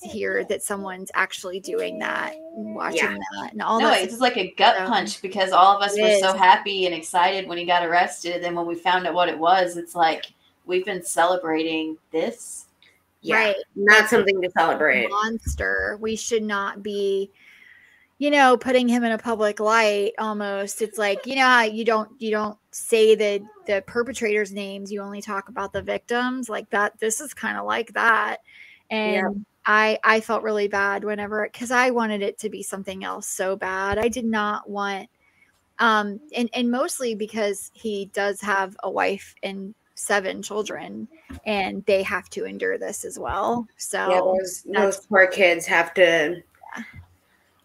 Speaker 3: hear that someone's actually doing that and watching that and all that.
Speaker 2: No, it's like a gut punch because all of us were so happy and excited when he got arrested. And then when we found out what it was, it's like we've been celebrating this.
Speaker 1: Yeah,
Speaker 3: right.
Speaker 1: Not something to celebrate.
Speaker 3: Monster. We should not be, you know, putting him in a public light almost. It's like, you know, how you don't say the perpetrators' names, you only talk about the victims like that. This is kind of like that. And I felt really bad whenever, because I wanted it to be something else so bad. I did not want and mostly because he does have a wife and 7 children and they have to endure this as well. So
Speaker 1: those poor kids have to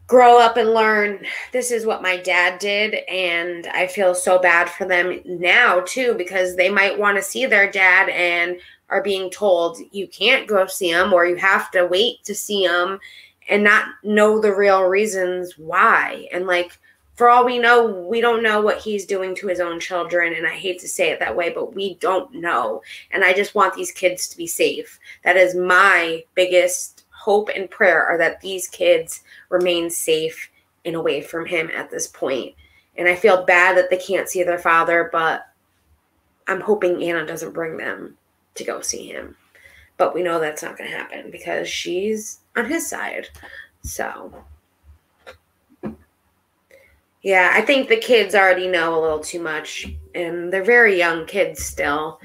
Speaker 1: grow up and learn this is what my dad did. And I feel so bad for them now too, because they might want to see their dad and are being told you can't go see him or you have to wait to see him and not know the real reasons why. And like, for all we know, we don't know what he's doing to his own children. And I hate to say it that way, but we don't know. And I just want these kids to be safe. That is my biggest hope and prayer, are that these kids remain safe and away from him at this point. And I feel bad that they can't see their father, but I'm hoping Anna doesn't bring them to go see him. But we know that's not going to happen because she's on his side. So, yeah, I think the kids already know a little too much. And they're very young kids still.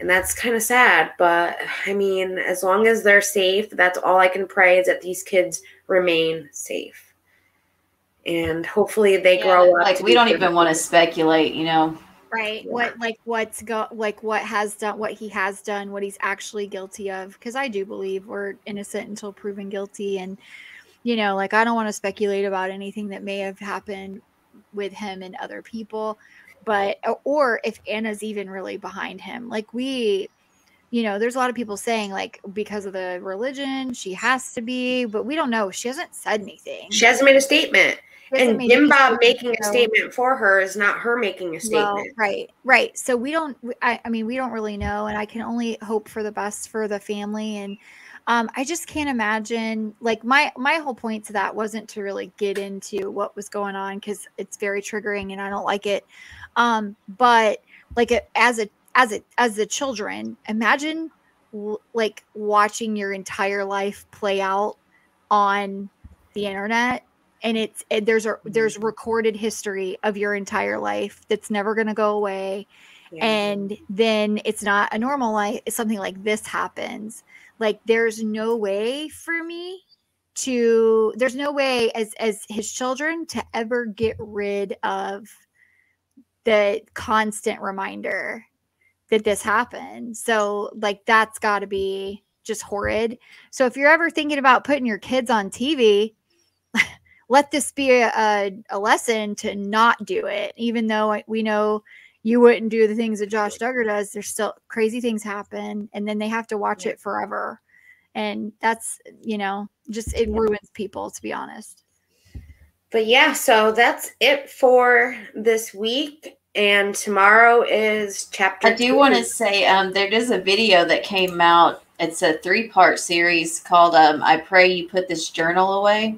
Speaker 1: And that's kind of sad. But, I mean, as long as they're safe, that's all I can pray, is that these kids remain safe. And hopefully they grow up.
Speaker 2: Like, we don't even want to speculate, you know.
Speaker 3: Right. Yeah. What he has done, what he's actually guilty of. Because I do believe we're innocent until proven guilty. And, you know, like, I don't want to speculate about anything that may have happened with him and other people. But, or if Anna's even really behind him. Like, you know, there's a lot of people saying, like, because of the religion, she has to be. But we don't know. She hasn't said anything.
Speaker 1: She hasn't made a statement. And Jim Bob making a statement for her is not her making a statement.
Speaker 3: Well, right. So we don't, I mean, we don't really know. And I can only hope for the best for the family. And I just can't imagine, like, my whole point to that wasn't to really get into what was going on, because it's very triggering and I don't like it. But like, as the children, imagine like watching your entire life play out on the internet. And there's recorded history of your entire life that's never going to go away. Yeah. And then it's not a normal life. It's something like this happens. Like, there's no way for me there's no way as his children to ever get rid of the constant reminder that this happened. So like, that's got to be just horrid. So if you're ever thinking about putting your kids on TV, let this be a lesson to not do it. Even though we know you wouldn't do the things that Josh Duggar does, there's still crazy things happen. And then they have to watch it forever. And that's, you know, just, it ruins people, to be honest.
Speaker 1: But yeah, so that's it for this week. And tomorrow is chapter 2.
Speaker 2: I do want to say there is a video that came out. It's a 3-part series called I Pray You Put This Journal Away.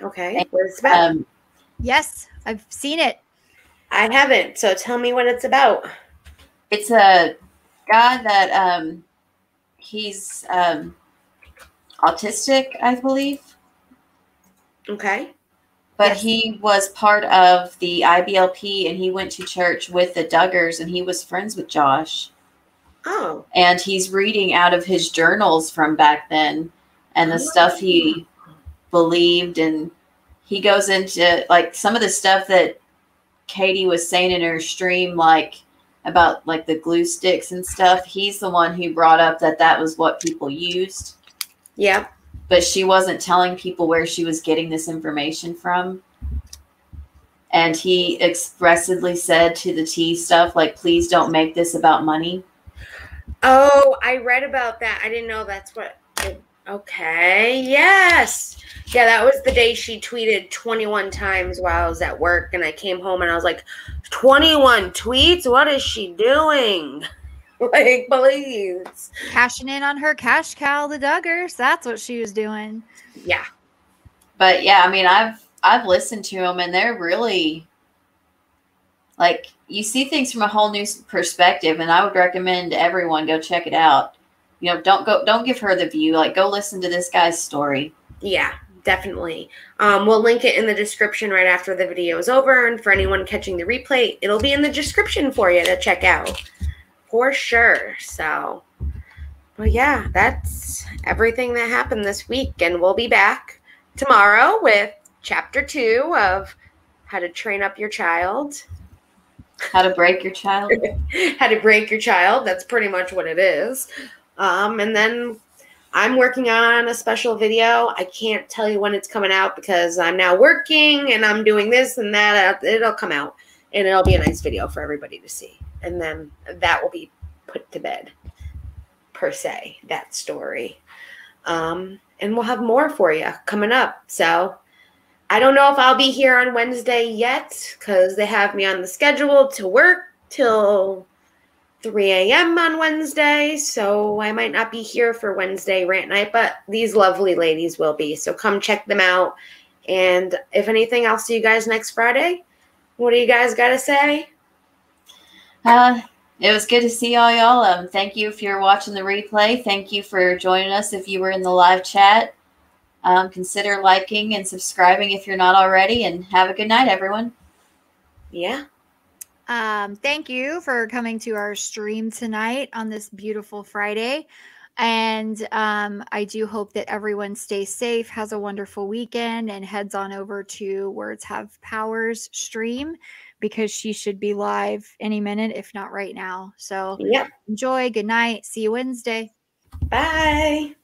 Speaker 1: Okay. What it's about?
Speaker 3: Yes, I've seen it.
Speaker 1: I haven't. So tell me what it's about.
Speaker 2: It's a guy that he's autistic, I believe.
Speaker 1: Okay.
Speaker 2: But he was part of the IBLP, and he went to church with the Duggars, and he was friends with Josh.
Speaker 1: Oh.
Speaker 2: And he's reading out of his journals from back then and the stuff he believed. And he goes into like some of the stuff that Katie was saying in her stream, like about like the glue sticks and stuff. He's the one who brought up that was what people used.
Speaker 1: Yeah.
Speaker 2: But she wasn't telling people where she was getting this information from. and he expressly said to the tea stuff, like, please don't make this about money.
Speaker 1: Oh, I read about that. I didn't know that's what. Okay. Yes. Yeah, that was the day she tweeted 21 times while I was at work, and I came home and I was like, 21 tweets? What is she doing? Like, please.
Speaker 3: Cashing in on her cash cow, the Duggars. That's what she was doing.
Speaker 1: Yeah.
Speaker 2: But yeah, I mean, I've listened to them, and they're really, like, you see things from a whole new perspective, and I would recommend everyone go check it out. You know, don't give her the view. Like, go listen to this guy's story.
Speaker 1: Yeah, definitely. We'll link it in the description right after the video is over, and for anyone catching the replay, it'll be in the description for you to check out for sure. So, well, yeah, that's everything that happened this week, and we'll be back tomorrow with chapter 2 of How to Train Up Your Child.
Speaker 2: How to break your child.
Speaker 1: How to break your child. That's pretty much what it is. And then I'm working on a special video. I can't tell you when it's coming out because I'm now working and I'm doing this and that. It'll come out and it'll be a nice video for everybody to see. And then that will be put to bed, per se, that story. And we'll have more for you coming up. So I don't know if I'll be here on Wednesday yet because they have me on the schedule to work till 3 a.m. on Wednesday. So I might not be here for Wednesday rant night, but these lovely ladies will be. So come check them out. And if anything, I'll see you guys next Friday. What do you guys got to say?
Speaker 2: It was good to see all y'all. Thank you if you're watching the replay. Thank you for joining us if you were in the live chat. Consider liking and subscribing if you're not already, and have a good night, everyone.
Speaker 1: Yeah.
Speaker 3: Thank you for coming to our stream tonight on this beautiful Friday. And I do hope that everyone stays safe, has a wonderful weekend, and heads on over to Words Have Powers stream because she should be live any minute, if not right now. So
Speaker 1: Yep.
Speaker 3: Enjoy. Good night. See you Wednesday.
Speaker 1: Bye.